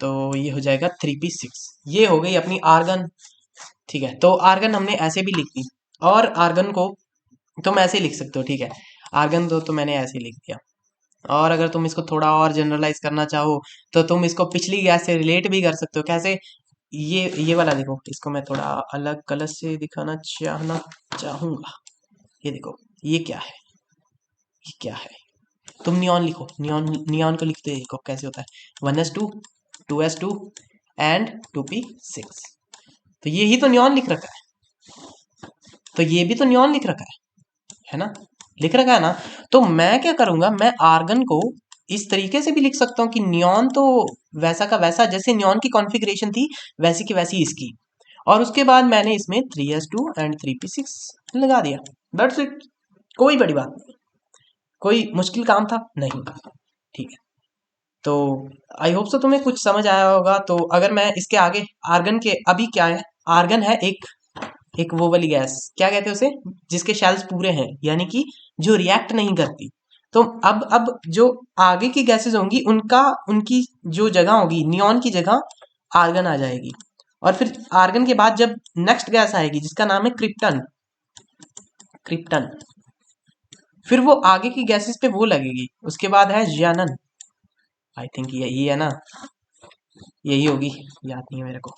तो ये हो जाएगा 3p6। ये हो गई अपनी आर्गन। ठीक है, तो आर्गन हमने ऐसे भी लिख दी, और आर्गन को तुम ऐसे लिख सकते हो। ठीक है, आर्गन तो मैंने ऐसे लिख दिया। और अगर तुम इसको थोड़ा और जनरलाइज करना चाहो तो तुम इसको पिछली गैस से रिलेट भी कर सकते हो। कैसे? ये वाला देखो, इसको मैं थोड़ा अलग कलर से दिखाना चाहूंगा। ये देखो, ये क्या है, ये क्या है? तुम नियॉन लिखो, नियॉन नियॉन को लिखते देखो कैसे होता है। 1s2, 2s2 and 2p6। तो ये ही तो नियॉन लिख रखा है, तो ये भी तो नियॉन लिख रखा है ना? लिख रखा है ना? तो मैं क्या करूंगा, मैं आर्गन को इस तरीके से भी लिख सकता हूँ कि नियॉन तो वैसा का वैसा, जैसे नियॉन की कॉन्फ़िगरेशन थी वैसी की वैसी इसकी, और उसके बाद मैंने इसमें 3s2 एंड 3p6 लगा दिया। That's it. कोई बड़ी बात नहीं, कोई मुश्किल काम था नहीं। ठीक है, तो आई होप सो तुम्हें कुछ समझ आया होगा। तो अगर मैं इसके आगे आर्गन के, अभी क्या है, आर्गन है एक एक वो वाली गैस, क्या कहते हैं उसे, जिसके शेल्स पूरे हैं, यानी कि जो रिएक्ट नहीं करती। तो अब जो आगे की गैसेस होंगी उनका, उनकी जो जगह होगी नियॉन की जगह आर्गन आ जाएगी। और फिर आर्गन के बाद जब नेक्स्ट गैस आएगी जिसका नाम है क्रिप्टन, क्रिप्टन, फिर वो आगे की गैसेस पे वो लगेगी। उसके बाद है जियानन, आई थिंक यही है ना, यही होगी, याद नहीं है मेरे को।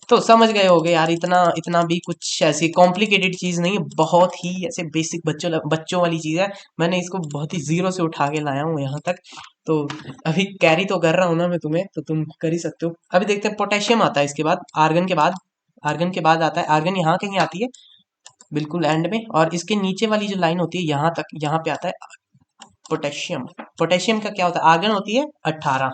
तो समझ गए होगे यार, इतना इतना भी कुछ ऐसी कॉम्प्लिकेटेड चीज़ नहीं है, बहुत ही ऐसे बेसिक बच्चों वाली चीज़ है। मैंने इसको बहुत ही जीरो से उठा के लाया हूँ यहाँ तक। तो अभी कैरी तो कर रहा हूँ ना मैं तुम्हें, तो तुम कर ही सकते हो। अभी देखते हैं, पोटेशियम आता है इसके बाद, आर्गन के बाद, आर्गन के बाद आता है, आर्गन यहाँ कहीं आती है बिल्कुल एंड में, और इसके नीचे वाली जो लाइन होती है यहाँ तक, यहाँ पे आता है पोटेशियम। पोटेशियम का क्या होता है, आर्गन होती है 18,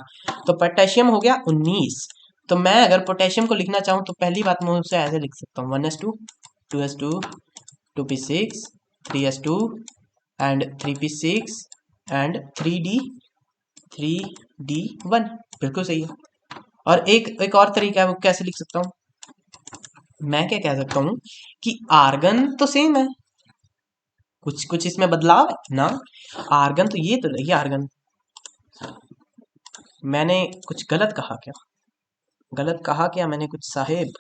तो पोटेशियम हो गया 19। तो मैं अगर पोटेशियम को लिखना चाहूँ तो पहली बात मैं उसे ऐसे लिख सकता हूँ, 1s2, 2s2, 2p6, 3s2 and 3p6 and 3d1। बिल्कुल सही है। और एक और तरीका है, वो कैसे लिख सकता हूँ, मैं क्या कह सकता हूँ कि आर्गन तो सेम है, कुछ कुछ इसमें बदलाव है ना। आर्गन तो ये तो रही आर्गन, मैंने कुछ गलत कहा क्या? गलत कहा क्या मैंने कुछ साहेब?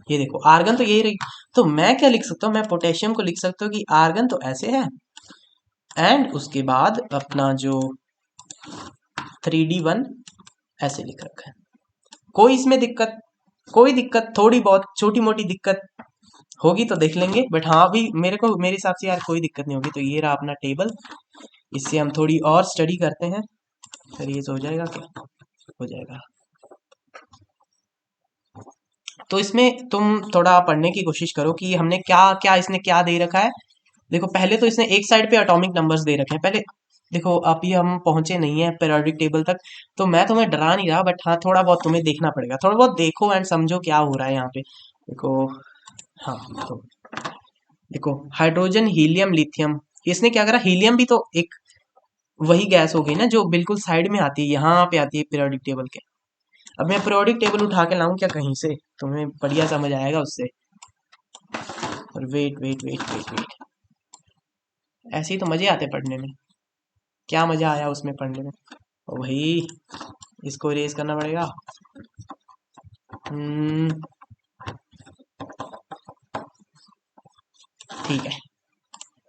ये देखो, आर्गन तो यही रही। तो मैं क्या लिख सकता हूँ, मैं पोटेशियम को लिख सकता हूँ कि आर्गन तो ऐसे है, एंड उसके बाद अपना जो 3d1 ऐसे लिख रखा है। कोई इसमें दिक्कत, कोई दिक्कत, थोड़ी बहुत छोटी मोटी दिक्कत होगी तो देख लेंगे, बट हाँ अभी मेरे हिसाब से यार कोई दिक्कत नहीं होगी। तो ये रहा अपना टेबल, इससे हम थोड़ी और स्टडी करते हैं। फिर ये हो जाएगा क्या? हो जाएगा। तो इसमें तुम थोड़ा पढ़ने की कोशिश करो कि हमने क्या क्या, इसने क्या दे रखा है। देखो, पहले तो इसने एक साइड पे एटॉमिक नंबर्स दे रखे हैं। पहले देखो, अभी हम पहुंचे नहीं है पीरियोडिक टेबल तक, तो मैं तुम्हें डरा नहीं रहा, बट हाँ थोड़ा बहुत तुम्हें देखना पड़ेगा, थोड़ा बहुत देखो एंड समझो क्या हो रहा है यहाँ पे। देखो, हाँ, तो देखो, हाइड्रोजन, हीलियम, लिथियम, इसने क्या करा, हीलियम भी तो एक वही गैस हो गई ना जो बिल्कुल साइड में आती है, यहाँ पे आती है पीरियोडिक टेबल के। अब मैं पीरियोडिक टेबल उठा के लाऊं क्या कहीं से, तुम्हें बढ़िया समझ आएगा उससे। और wait wait wait wait wait, ऐसे ही तो मजे आते पढ़ने में। क्या मजा आया उसमें पढ़ने में? और वही, इसको इरेज करना पड़ेगा। ठीक है,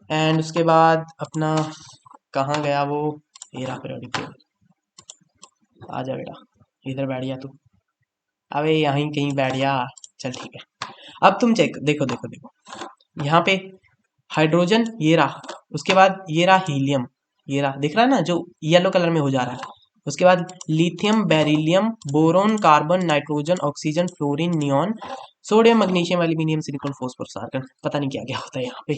एंड उसके बाद अपना, कहाँ गया वो, ये रहा पीरियोडिक टेबल। आ जा बेटा, इधर बैठ जा तू, अबे यहीं कहीं बैठ जा। चल ठीक है, अब तुम चेक, देखो देखो देखो, यहाँ पे हाइड्रोजन ये रहा, उसके बाद ये रहा हीलियम, ये रहा, दिख रहा है ना जो येलो कलर में हो जा रहा है। उसके बाद lithium, beryllium, boron, carbon, nitrogen, oxygen, fluorine, neon, sodium, magnesium, aluminium, silicon, phosphorus, argon. पता नहीं क्या क्या होता है यहाँ पे,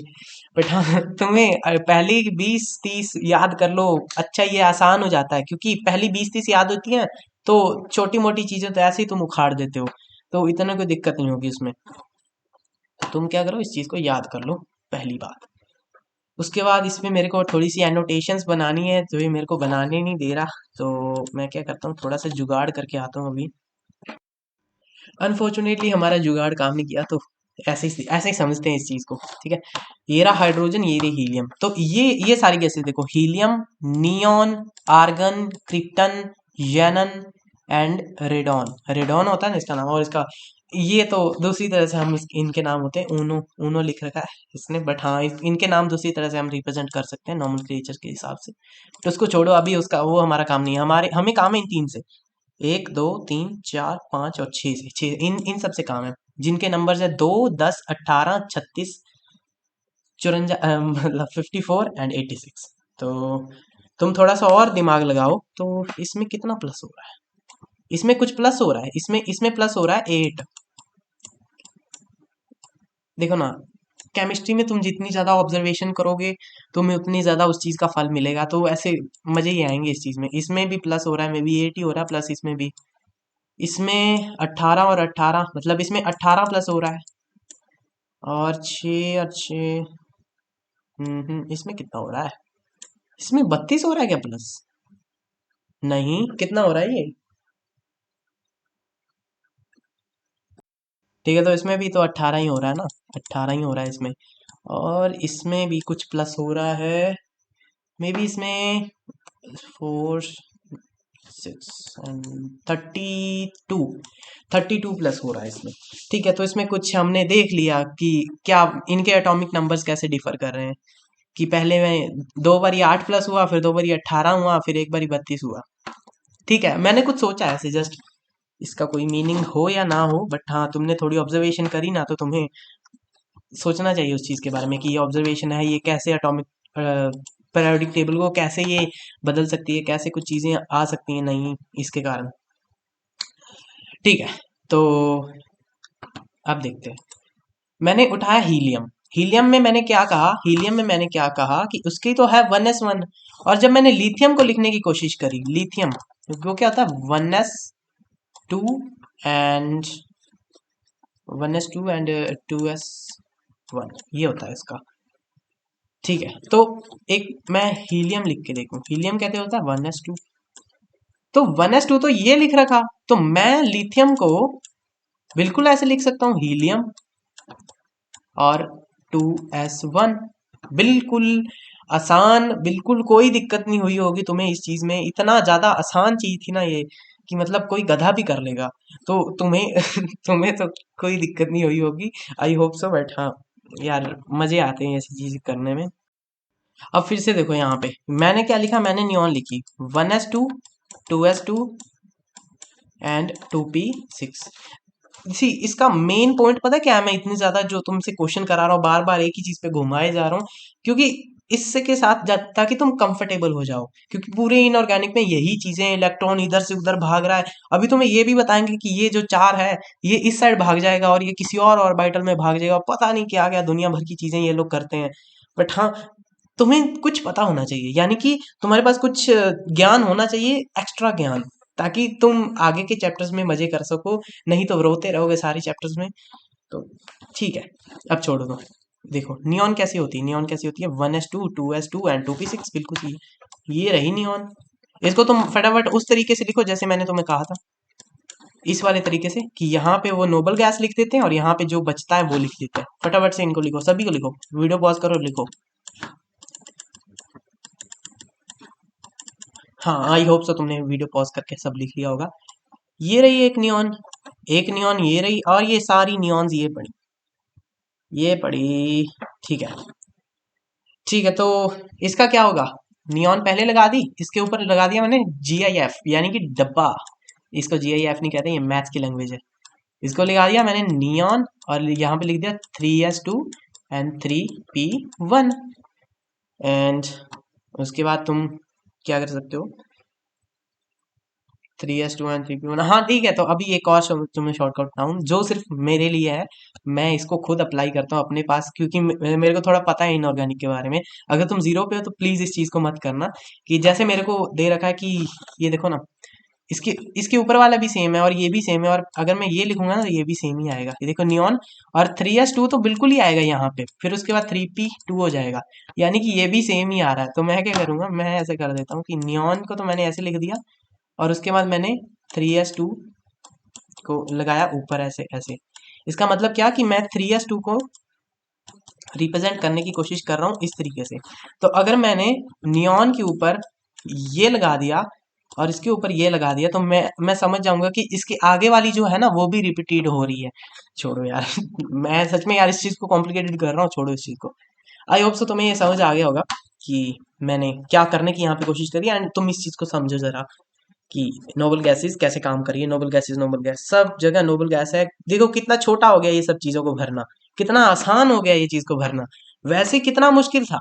बट हाँ तुम्हें पहली 20-30 याद कर लो, अच्छा ये आसान हो जाता है, क्योंकि पहली 20-30 याद होती है तो छोटी मोटी चीजें तो ऐसे ही तुम उखाड़ देते हो, तो इतना कोई दिक्कत नहीं होगी उसमें। तुम क्या करो, इस चीज को याद कर लो, पहली बात। उसके बाद इसमें मेरे को थोड़ी सी एनोटेशंस बनानी है, जो ये मेरे को बनाने नहीं दे रहा, तो मैं क्या करता हूँ, थोड़ा सा जुगाड़ करके आता हूँ अभी। अनफॉर्चुनेटली हमारा जुगाड़ काम नहीं किया, तो ऐसे ही समझते हैं इस चीज को, ठीक है। ये रहा हाइड्रोजन, ये रही हीलियम। तो ये सारी गैसेस देखो, helium, neon, argon, krypton, xenon and radon. Radon होता है ना इसका नाम, और इसका ये तो दूसरी तरह से हम इनके नाम होते हैं, ऊनो, ऊनो लिख रखा है इसने, बट हाँ इनके नाम दूसरी तरह से हम रिप्रेजेंट कर सकते हैं नॉमेनक्लेचर के हिसाब से। तो उसको छोड़ो, अभी उसका वो हमारा काम नहीं है, हमारे हमें काम है इन तीन से, 1 2 3 4 5 और 6 से, 6 इन सब से काम है, जिनके नंबर है 2 10 18 36 54, मतलब 54 और 86। तो तुम थोड़ा सा और दिमाग लगाओ, तो इसमें कितना प्लस हो रहा है, इसमें कुछ प्लस हो रहा है, इसमें प्लस हो रहा है 8। देखो ना, केमिस्ट्री में तुम जितनी ज्यादा ऑब्जर्वेशन करोगे, तुम्हें उतनी ज्यादा उस चीज का फल मिलेगा, तो ऐसे मजे ही आएंगे इस चीज में। इसमें भी प्लस हो रहा है, मे बी 8 ही हो रहा है प्लस, इसमें भी, इसमें 18 और 18, मतलब इसमें 18 प्लस हो रहा है, और 6 और 6, इसमें कितना हो रहा है, इसमें 32 हो रहा है क्या प्लस? नहीं, कितना हो रहा है ये? ठीक है, तो इसमें भी तो 18 ही हो रहा है ना, 18 ही हो रहा है इसमें, और इसमें भी कुछ प्लस हो रहा है, मे बी इसमें 4 6 एंड 32, 32 प्लस हो रहा है इसमें। ठीक है, तो इसमें कुछ हमने देख लिया कि क्या इनके एटॉमिक नंबर्स कैसे डिफर कर रहे हैं, कि पहले में 2 बार 8 प्लस हुआ, फिर 2 बार 18 हुआ, फिर एक बार 32 हुआ। ठीक है, मैंने कुछ सोचा ऐसे जस्ट, इसका कोई मीनिंग हो या ना हो, बट हाँ तुमने थोड़ी ऑब्जर्वेशन करी ना, तो तुम्हें सोचना चाहिए उस चीज के बारे में कि ये ऑब्जर्वेशन है, ये कैसे एटॉमिक पीरियोडिक टेबल को कैसे ये बदल सकती है, कैसे कुछ चीजें आ सकती हैं नहीं इसके कारण। ठीक है, तो अब देखते हैं। मैंने उठाया हीलियम। हीलियम में मैंने क्या कहा, हीलियम में मैंने क्या कहा कि उसकी तो है 1s1, और जब मैंने लिथियम को लिखने की कोशिश करी, लिथियम, वो क्या होता है 1s2 एंड 2s1, ये होता है इसका। ठीक है, तो एक मैं हीलियम लिख के देखूं, हीलियम कहते होता है 1s2, तो 1s2 तो ये लिख रखा, तो मैं लिथियम को बिल्कुल ऐसे लिख सकता हूँ, हीलियम और 2s1, बिल्कुल आसान, बिल्कुल कोई दिक्कत नहीं हुई होगी तुम्हें इस चीज में, इतना ज्यादा आसान चीज थी ना ये, कि मतलब कोई गधा भी कर लेगा, तो तुम्हें तुम्हें तो कोई दिक्कत नहीं हुई होगी, आई होप सो। बट हाँ यार, मजे आते हैं ऐसी चीज करने में। अब फिर से देखो यहाँ पे मैंने क्या लिखा, मैंने नियॉन लिखी 1s2, 2s2 एंड 2p6। इसी इसका मेन पॉइंट पता है क्या है, मैं इतनी ज्यादा जो तुमसे क्वेश्चन करा रहा हूँ, बार बार एक ही चीज पे घुमाए जा रहा हूँ, क्योंकि इससे के साथ ताकि तुम कंफर्टेबल हो जाओ, क्योंकि पूरे इनऑर्गेनिक में यही चीजें, इलेक्ट्रॉन इधर से उधर भाग रहा है। अभी तुम्हें ये भी बताएंगे कि ये जो चार है, ये इस साइड भाग जाएगा, और ये किसी और ऑर्बिटल में भाग जाएगा, और पता नहीं क्या क्या दुनिया भर की चीजें ये लोग करते हैं। बट हाँ, तुम्हें कुछ पता होना चाहिए, यानी कि तुम्हारे पास कुछ ज्ञान होना चाहिए, एक्स्ट्रा ज्ञान, ताकि तुम आगे के चैप्टर्स में मजे कर सको, नहीं तो रोते रहोगे सारे चैप्टर्स में। तो ठीक है, अब छोड़ो दो। देखो नियॉन कैसी होती है, नियॉन कैसी होती है 1s2, 2s2 एंड 2p6, बिल्कुल सही है। ये रही नियॉन। इसको तुम फटाफट उस तरीके से लिखो जैसे मैंने तुम्हें कहा था, इस वाले तरीके से, कि यहाँ पे वो नोबल गैस लिख देते हैं, और यहाँ पे जो बचता है वो लिख देते हैं। फटाफट से इनको लिखो, सभी को लिखो, वीडियो पॉज करो, लिखो। हाँ, आई होप सो तुमने वीडियो पॉज करके सब लिख लिया होगा। ये रही एक नियॉन, एक नियॉन ये रही, और ये सारी नियॉन्स ये पड़ी, ये पड़ी। ठीक है, ठीक है, तो इसका क्या होगा, नियॉन पहले लगा दी, इसके ऊपर लगा दिया मैंने GIF, यानी कि डब्बा। इसको GIF नहीं कहते, ये मैथ्स की लैंग्वेज है। इसको लगा दिया मैंने नियॉन, और यहाँ पे लिख दिया 3s2 एंड 3p1, एंड उसके बाद तुम क्या कर सकते हो, 3s2 एंड 3p1। हाँ ठीक है, तो अभी एक और तुम्हें शॉर्टकट बताऊँ जो सिर्फ मेरे लिए है, मैं इसको खुद अप्लाई करता हूँ अपने पास, क्योंकि मेरे को थोड़ा पता है इनऑर्गेनिक के बारे में। अगर तुम जीरो पे हो तो प्लीज इस चीज को मत करना, कि जैसे मेरे को दे रखा है कि ये देखो ना, इसके इसके ऊपर वाला भी सेम है, और ये भी सेम है, और अगर मैं ये लिखूंगा ना तो ये भी सेम ही आएगा, ये देखो नियॉन, और 3s2 तो बिल्कुल ही आएगा यहाँ पे, फिर उसके बाद 3p2 हो जाएगा, यानी कि ये भी सेम ही आ रहा है। तो मैं क्या करूंगा, मैं ऐसे कर देता हूँ कि नियॉन को तो मैंने ऐसे लिख दिया, और उसके बाद मैंने 3s2 को लगाया ऊपर ऐसे ऐसे, इसका मतलब क्या कि मैं 3s2 को रिप्रेजेंट करने की कोशिश कर रहा हूँ इस तरीके से। तो अगर मैंने नियॉन के ऊपर ये लगा दिया और इसके ऊपर ये लगा दिया तो मैं समझ जाऊंगा कि इसके आगे वाली जो है ना वो भी रिपीटेड हो रही है। छोड़ो यार मैं सच में यार इस चीज को कॉम्प्लिकेटेड कर रहा हूँ, छोड़ो इस चीज को। आई होप सो तुम्हें ये समझ आ गया होगा कि मैंने क्या करने की यहाँ पे कोशिश करी, एंड तुम इस चीज को समझो जरा कि नोबल गैसेस कैसे काम कर रही है। नोबल गैसेस, नोबल गैस सब जगह नोबल गैस है। देखो कितना छोटा हो गया ये सब चीजों को भरना, कितना आसान हो गया ये चीज को भरना, वैसे कितना मुश्किल था,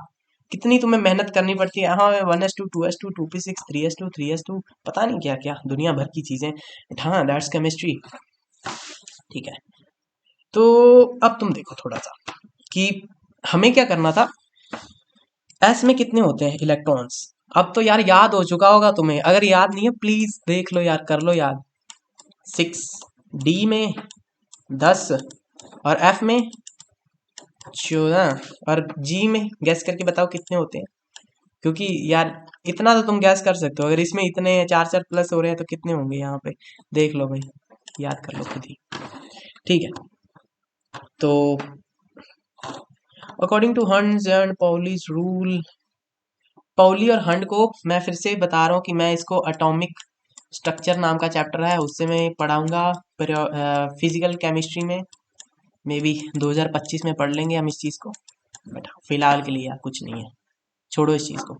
कितनी तुम्हें मेहनत करनी पड़ती है। हाँ 1s2 2s2 2p6 3s2 3s2 पता नहीं क्या क्या दुनिया भर की चीजें, बट हाँ दैट्स केमिस्ट्री। ठीक है, तो अब तुम देखो थोड़ा सा कि हमें क्या करना था। एस में कितने होते हैं इलेक्ट्रॉन्स, अब तो यार याद हो चुका होगा तुम्हें, अगर याद नहीं है प्लीज देख लो यार, कर लो याद। 6, डी में 10 और एफ में 14 और जी में गैस करके बताओ कितने होते हैं। क्योंकि यार इतना तो तुम गैस कर सकते हो, अगर इसमें इतने 4 4 प्लस हो रहे हैं तो कितने होंगे यहाँ पे, देख लो भाई, याद कर लो खुद ही। ठीक है, तो according to Hund's and Pauli's rule, Pauli और हंड को मैं फिर से बता रहा हूँ कि मैं इसको एटॉमिक स्ट्रक्चर नाम का चैप्टर है उससे मैं पढ़ाऊंगा फिजिकल केमिस्ट्री में। मे बी 2025 में पढ़ लेंगे हम इस चीज़ को, बट फिलहाल के लिए यार कुछ नहीं है, छोड़ो इस चीज़ को,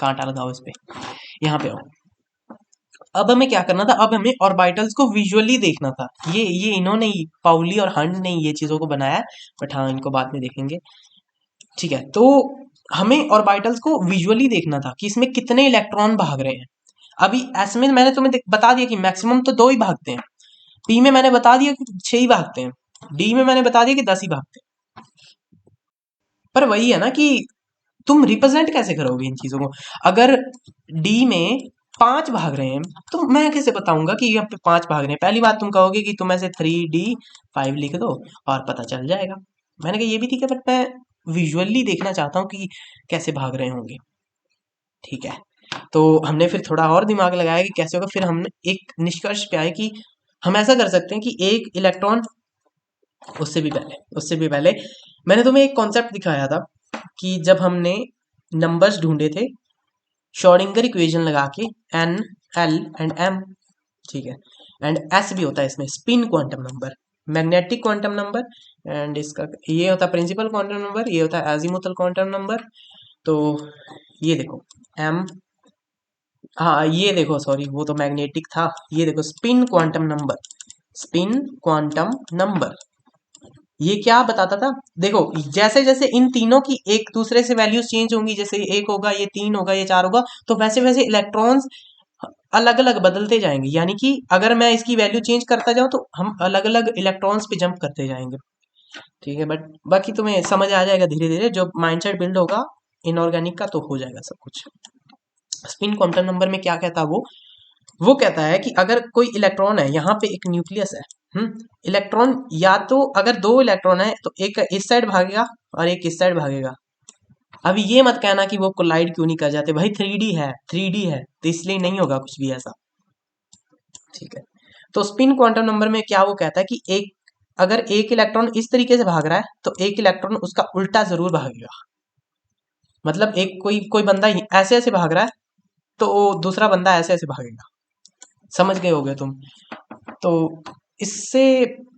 कांटा लगाओ इस पे। यहाँ पे आओ, अब हमें क्या करना था, अब हमें ऑर्बिटल्स को विजुअली देखना था। ये इन्होंने ही, पाउली और हंड ने ये चीज़ों को बनाया, बट हाँ इनको बाद में देखेंगे। ठीक है, तो हमें ऑर्बिटल्स को विजुअली देखना था कि इसमें कितने इलेक्ट्रॉन भाग रहे हैं। अभी एस में मैंने तुम्हें बता दिया कि मैक्सिमम तो 2 ही भागते हैं, पी में मैंने बता दिया कि 6 ही भागते हैं, डी में मैंने बता दिया कि 10 ही भागते हैं। पर वही है ना कि तुम रिप्रेजेंट कैसे करोगे इन चीजों को। अगर डी में 5 भाग रहे हैं तो मैं कैसे बताऊंगा कि यहाँ पे 5 भाग रहे हैं। पहली बात तुम कहोगे कि तुम ऐसे 3d5 लिख दो और पता चल जाएगा। मैंने कहा ये भी ठीक है, बट मैं विजुअली देखना चाहता हूँ कि कैसे भाग रहे होंगे। ठीक है, तो हमने फिर थोड़ा और दिमाग लगाया कि कैसे होगा, फिर हमने एक निष्कर्ष पे आए कि हम ऐसा कर सकते हैं कि एक इलेक्ट्रॉन, उससे भी पहले मैंने तुम्हें एक कॉन्सेप्ट दिखाया था कि जब हमने नंबर्स ढूंढे थे श्रोडिंगर इक्वेशन लगा के, एन, एल एंड एम। ठीक है, एंड एस भी होता है इसमें, spin quantum number, magnetic quantum number, and इसका ये होता है प्रिंसिपल क्वांटम नंबर, ये होता है एजीमुथल क्वांटम नंबर। तो ये देखो एम, हाँ ये देखो सॉरी वो तो मैग्नेटिक था, ये देखो spin quantum number, spin quantum number ये क्या बताता था। देखो जैसे जैसे इन तीनों की एक दूसरे से वैल्यूज चेंज होंगी, जैसे 1 होगा, ये 3 होगा, ये 4 होगा, तो वैसे वैसे इलेक्ट्रॉन्स अलग अलग बदलते जाएंगे। यानी कि अगर मैं इसकी वैल्यू चेंज करता जाऊं तो हम अलग अलग इलेक्ट्रॉन्स पे जंप करते जाएंगे। ठीक है, बट बाकी तुम्हें समझ आ जाएगा धीरे धीरे, जो माइंडसेट बिल्ड होगा इनऑर्गेनिक का तो हो जाएगा सब कुछ। स्पिन क्वांटम नंबर में क्या कहता है वो कहता है कि अगर कोई इलेक्ट्रॉन है, यहाँ पे एक न्यूक्लियस है, इलेक्ट्रॉन या तो अगर 2 इलेक्ट्रॉन है तो एक इस साइड भागेगा और एक इस साइड भागेगा। अभी ये मत कहना कि वो कोलाइड क्यों नहीं कर जाते, भाई 3D है तो इसलिए नहीं होगा कुछ भी ऐसा। ठीक है, तो स्पिन क्वांटम नंबर में क्या वो कहता है कि एक, अगर एक इलेक्ट्रॉन इस तरीके से भाग रहा है तो एक इलेक्ट्रॉन उसका उल्टा जरूर भागेगा। मतलब एक कोई कोई बंदा ऐसे ऐसे भाग रहा है तो दूसरा बंदा ऐसे ऐसे भागेगा। समझ गए होगे तुम। तो इससे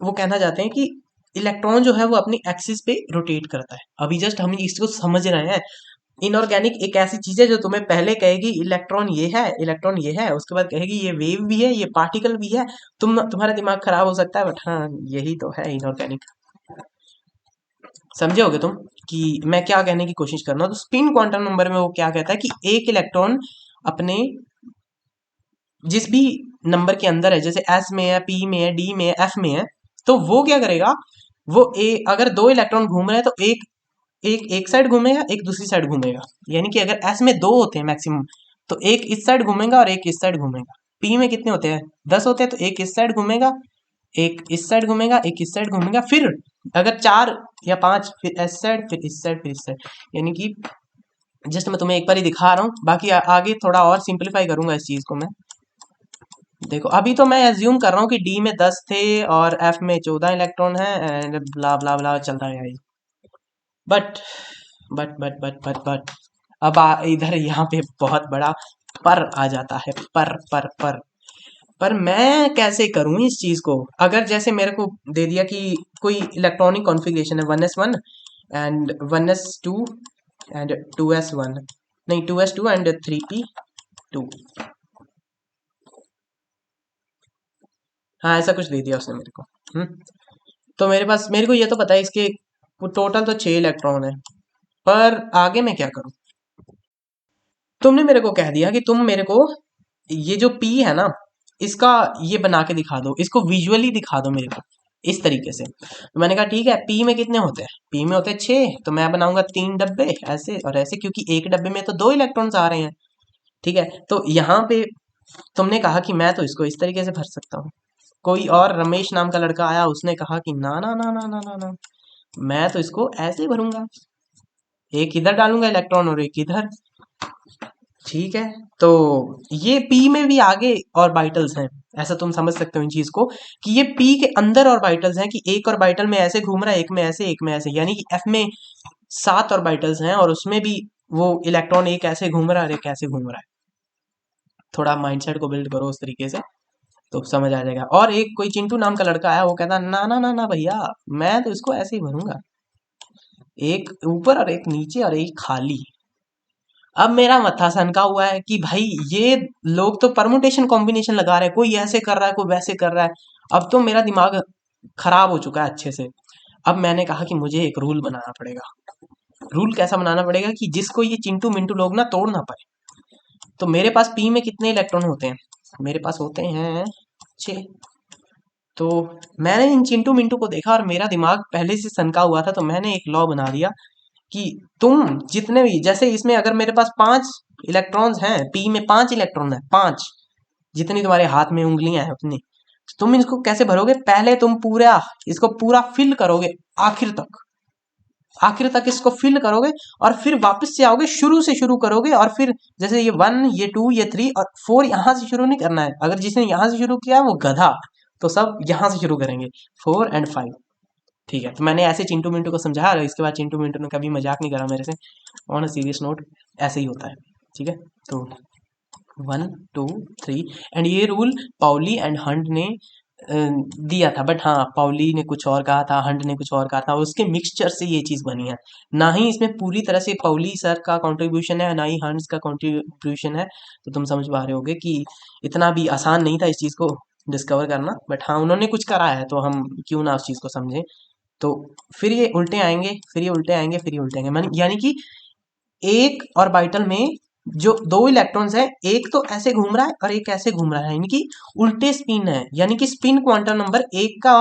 वो कहना चाहते हैं कि इलेक्ट्रॉन जो है वो अपनी एक्सिस पे रोटेट करता है। अभी जस्ट हम इसको समझ रहे हैं। इनऑर्गेनिक एक ऐसी चीज है जो तुम्हें पहले कहेगी इलेक्ट्रॉन ये है, इलेक्ट्रॉन ये है, उसके बाद कहेगी ये वेव भी है, ये पार्टिकल भी है। तुम्हारा दिमाग खराब हो सकता है, बट हाँ यही तो है इनऑर्गेनिक। समझे होगे तुम कि मैं क्या कहने की कोशिश कर रहा हूँ। तो स्पिन क्वांटम नंबर में वो क्या कहता है कि एक इलेक्ट्रॉन अपने जिस भी नंबर के अंदर है, जैसे एस में है, पी में है, डी में है, एफ में है, तो वो क्या करेगा, वो अगर 2 इलेक्ट्रॉन घूम रहे हैं तो एक साइड घूमेगा, एक दूसरी साइड घूमेगा। यानी कि अगर एस में 2 होते हैं मैक्सिमम, तो एक इस साइड घूमेगा और एक इस साइड घूमेगा। पी में कितने होते हैं, 10 होते हैं, तो एक इस साइड घूमेगा, एक इस साइड घूमेगा, एक इस साइड घूमेगा। फिर अगर 4 या 5, फिर इस साइड, फिर इस साइड, फिर इस साइड। यानी कि जस्ट मैं तुम्हें एक बार ही दिखा रहा हूँ, बाकी आगे थोड़ा और सिंप्लीफाई करूंगा इस चीज को मैं। देखो अभी तो मैं एज्यूम कर रहा हूँ कि डी में 10 थे और एफ में 14 इलेक्ट्रॉन है एंड ब्ला ब्ला ब्ला चल रहा है। बट बट अब इधर यहाँ पे बहुत बड़ा पर आ जाता है। पर मैं कैसे करूं इस चीज को? अगर जैसे मेरे को दे दिया कि कोई इलेक्ट्रॉनिक कॉन्फ़िगरेशन है 1s1 and 1s2 and 2s1, नहीं 2s2 एंड 3p2। हाँ ऐसा कुछ दे दिया उसने मेरे को। तो मेरे को ये तो पता है इसके टोटल तो 6 इलेक्ट्रॉन है, पर आगे मैं क्या करूं? तुमने मेरे को कह दिया कि तुम मेरे को ये जो पी है ना, इसका ये बना के दिखा दो, इसको विजुअली दिखा दो मेरे को इस तरीके से। तो मैंने कहा ठीक है, पी में कितने होते हैं? पी में होते हैं 6, तो मैं बनाऊंगा 3 डब्बे ऐसे और ऐसे, क्योंकि एक डब्बे में तो 2 इलेक्ट्रॉन्स आ रहे हैं। ठीक है, तो यहाँ पे तुमने कहा कि मैं तो इसको इस तरीके से भर सकता हूँ। कोई और रमेश नाम का लड़का आया, उसने कहा कि ना ना ना ना ना ना ना, मैं तो इसको ऐसे ही भरूंगा, एक इधर डालूंगा इलेक्ट्रॉन और एक इधर। ठीक है, तो ये पी में भी आगे ऑर्बिटल्स हैं, ऐसा तुम समझ सकते हो इन चीज को, कि ये पी के अंदर ऑर्बिटल्स हैं, कि एक ऑर्बिटल में ऐसे घूम रहा है, एक में ऐसे, एक में ऐसे, यानी कि एफ में 7 ऑर्बिटल्स हैं और उसमें भी वो इलेक्ट्रॉन एक ऐसे घूम रहा है और एक ऐसे घूम रहा है। थोड़ा माइंडसेट को बिल्ड करो उस तरीके से तो समझ आ जाएगा। और एक कोई चिंटू नाम का लड़का आया, वो कहता ना ना ना ना भैया, मैं तो इसको ऐसे ही भरूंगा, एक ऊपर और एक नीचे और एक खाली। अब मेरा मत्था सनका हुआ है कि भाई ये लोग तो परमुटेशन कॉम्बिनेशन लगा रहे हैं, कोई ऐसे कर रहा है कोई वैसे कर रहा है। अब तो मेरा दिमाग खराब हो चुका है अच्छे से। अब मैंने कहा कि मुझे एक रूल बनाना पड़ेगा। रूल कैसा बनाना पड़ेगा कि जिसको ये चिंटू मिंटू लोग ना तोड़ ना पाए। तो मेरे पास पी में कितने इलेक्ट्रॉन होते हैं? मेरे पास होते हैं 6। तो मैंने इन चिंटू मिंटू को देखा और मेरा दिमाग पहले से सनका हुआ था, तो मैंने एक लॉ बना दिया कि तुम जितने भी, जैसे इसमें अगर मेरे पास 5 इलेक्ट्रॉन्स हैं, पी में 5 इलेक्ट्रॉन है, 5, जितनी तुम्हारे हाथ में उंगलियां हैं उतनी, तो तुम इसको कैसे भरोगे? पहले तुम पूरा इसको पूरा फिल करोगे, आखिर तक, आखिर तक इसको फिल करोगे और फिर वापस से आओगे, शुरू से शुरू करोगे। और फिर जैसे ये 1, ये 2, ये 3 और 4 यहां से शुरू नहीं करना है। अगर जिसने यहां से शुरू किया वो गधा, तो सब यहां से शुरू करेंगे, 4 एंड 5। ठीक है, तो मैंने ऐसे चिंटू मिंटू को समझाया और इसके बाद चिंटू मिंटू ने कभी मजाक नहीं करा मेरे से। ऑन अ सीरियस नोट, ऐसे ही होता है। ठीक है, तो 1 2 3 एंड ये रूल पाउली एंड हंट ने दिया था, बट हाँ पाउली ने कुछ और कहा था, हंट ने कुछ और कहा था, उसके मिक्सचर से ये चीज़ बनी है। ना ही इसमें पूरी तरह से पाउली सर का कंट्रीब्यूशन है, ना ही हंट्स का कंट्रीब्यूशन है। तो तुम समझ पा रहे होगे कि इतना भी आसान नहीं था इस चीज़ को डिस्कवर करना, बट हाँ उन्होंने कुछ करा है तो हम क्यों ना उस चीज़ को समझें। तो फिर ये उल्टे आएंगे, फिर ये उल्टे आएंगे, फिर ये उल्टे आएंगे, यानी कि एक ऑर्बिटल में जो 2 इलेक्ट्रॉन्स हैं, एक तो ऐसे घूम रहा है और एक ऐसे घूम रहा है, यानी कि उल्टे स्पिन है, यानी कि स्पिन क्वांटम नंबर एक का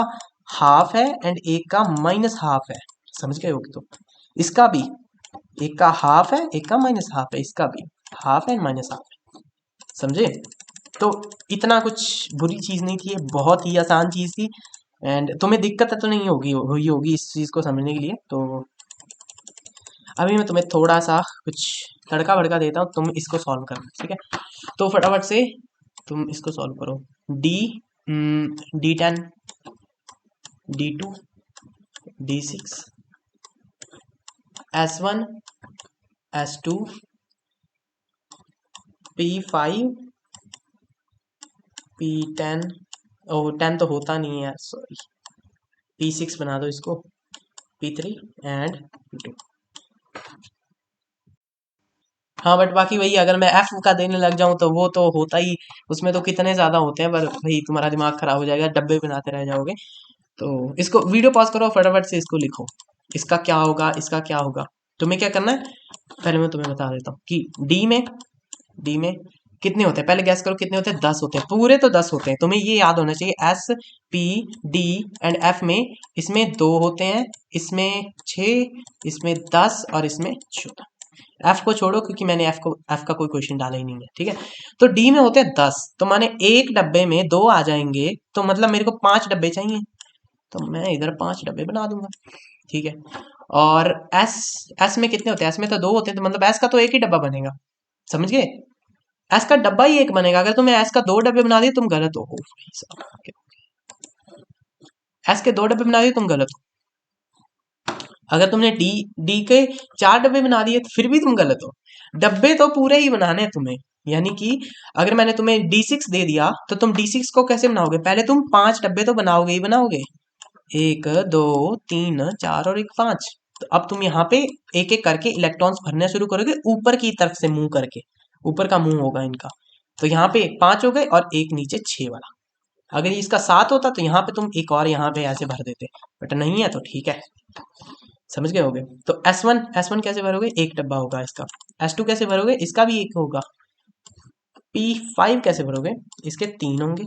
हाफ है एंड एक का माइनस हाफ है। समझ गए होगे? तो इसका भी एक का हाफ है, एक का माइनस हाफ है, इसका भी हाफ है माइनस हाफ है। समझे? तो इतना कुछ बुरी चीज नहीं थी, ये बहुत ही आसान चीज थी एंड तुम्हें दिक्कत तो नहीं होगी हुई होगी इस चीज को समझने के लिए। तो अभी मैं तुम्हें थोड़ा सा कुछ तड़का भड़का देता हूँ, तुम इसको सॉल्व करना। ठीक है, तो फटाफट से तुम इसको सॉल्व करो। D10, D2, D6, S1, S2, P5, P10, ओ 10 तो होता नहीं है, सॉरी, P6 बना दो इसको, P3 एंड P2। हाँ बट बाकी वही, अगर मैं एफ का देने लग जाऊं तो वो तो होता ही, उसमें तो कितने ज्यादा होते हैं, पर भाई तुम्हारा दिमाग खराब हो जाएगा, डब्बे बनाते रह जाओगे। तो इसको वीडियो पॉज करो, फटाफट से इसको लिखो, इसका क्या होगा, इसका क्या होगा। तुम्हें क्या करना है, पहले मैं तुम्हें बता देता हूँ कि डी में कितने होते हैं, पहले गैस करो कितने होते हैं। 10 होते हैं, पूरे तो 10 होते हैं। तुम्हें ये याद होना चाहिए, S P D and F में, इसमें 2 होते हैं, इसमें 6, इसमें 10 और इसमें 14। एफ को छोड़ो क्योंकि मैंने एफ का कोई क्वेश्चन डाला ही नहीं है। ठीक है, तो डी में होते हैं 10, तो माने एक डब्बे में 2 आ जाएंगे, तो मतलब मेरे को 5 डब्बे चाहिए, तो मैं इधर 5 डब्बे बना दूंगा। ठीक है, और एस एस में कितने होते हैं? एस में तो 2 होते हैं, तो मतलब एस का तो एक ही डब्बा बनेगा। समझ गए? एस का डब्बा ही एक बनेगा। अगर तुमने एस का 2 डब्बे बना दिए तुम गलत हो भाई साहब। एस के 2 डब्बे बना दिए तुम गलत हो। अगर तुमने डी डी के 4 डब्बे बना दिए तो फिर भी तुम गलत हो। डब्बे तो पूरे ही बनाने हैं तुम्हें। यानी कि अगर मैंने तुम्हें D6 दे दिया तो तुम D6 को कैसे बनाओगे? पहले तुम 5 डब्बे तो बनाओगे ही बनाओगे। 1 2 3 4 और एक 5। तो अब तुम यहाँ पे एक एक करके इलेक्ट्रॉन्स भरने शुरू करोगे ऊपर की तरफ से मुंह करके। ऊपर का मुंह होगा इनका। तो यहाँ पे 5 हो गए और एक नीचे 6 वाला। अगर इसका 7 होता तो यहाँ पे तुम एक और यहाँ पे ऐसे भर देते, बट नहीं है तो ठीक है। समझ गए होगे? तो S1 कैसे भरोगे? एक डब्बा होगा इसका। S2 कैसे भरोगे? इसका भी एक होगा। P5 कैसे भरोगे? इसके 3 होंगे,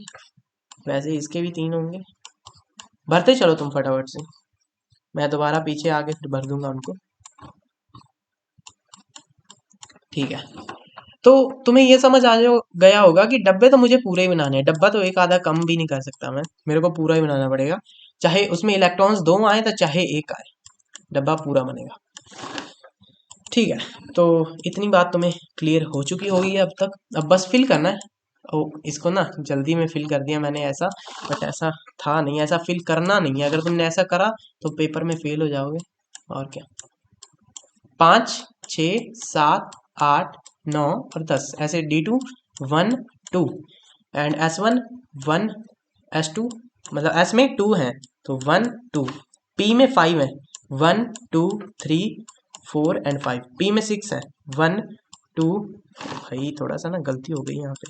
वैसे इसके भी 3 होंगे। भरते चलो तुम फटाफट से, मैं दोबारा पीछे आके फिर भर दूंगा उनको। ठीक है, तो तुम्हें ये समझ आ जाओ गया होगा कि डब्बे तो मुझे पूरे ही बनाने हैं। डब्बा तो एक आधा कम भी नहीं कर सकता मैं, मेरे को पूरा ही बनाना पड़ेगा। चाहे उसमें इलेक्ट्रॉन्स 2 आए तो चाहे एक आए, डब्बा पूरा बनेगा। ठीक है, तो इतनी बात तुम्हें क्लियर हो चुकी होगी अब तक। अब बस फिल करना है। ओ, इसको ना जल्दी में फिल कर दिया मैंने ऐसा, बट ऐसा था नहीं, ऐसा फिल करना नहीं है। अगर तुमने ऐसा करा तो पेपर में फेल हो जाओगे। और क्या, 5 6 7 8 9 और 10 ऐसे D2 1 2 एंड S1 1 S2, मतलब S में 2 है तो 1 2, P में 5 है 1 2 3 4 एंड 5, P में 6 है 1 2, भाई थोड़ा सा ना गलती हो गई यहाँ पे,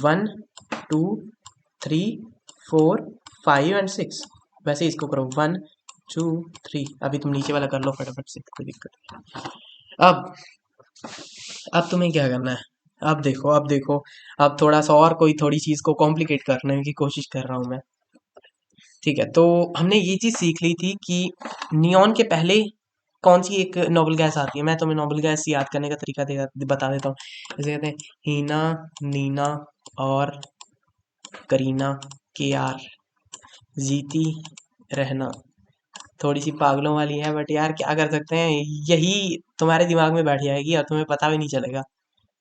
1 2 3 4 5 एंड 6। वैसे इसको करो 1 2 3। अभी तुम नीचे वाला कर लो फटाफट से, कोई दिक्कत नहीं। अब अब तुम्हें क्या करना है? अब देखो, अब थोड़ा सा और कोई थोड़ी चीज को कॉम्प्लिकेट करने की कोशिश कर रहा हूँ मैं। ठीक है, तो हमने ये चीज सीख ली थी कि नियॉन के पहले कौन सी एक नोबल गैस आती है। मैं तुम्हें नोबल गैस याद करने का तरीका बता देता हूँ। जैसे कहते हैं हीना, नीना और करीना के आर, जीती रहना। थोड़ी सी पागलों वाली है बट यार क्या कर सकते हैं, यही तुम्हारे दिमाग में बैठ जाएगी और तुम्हें पता भी नहीं चलेगा।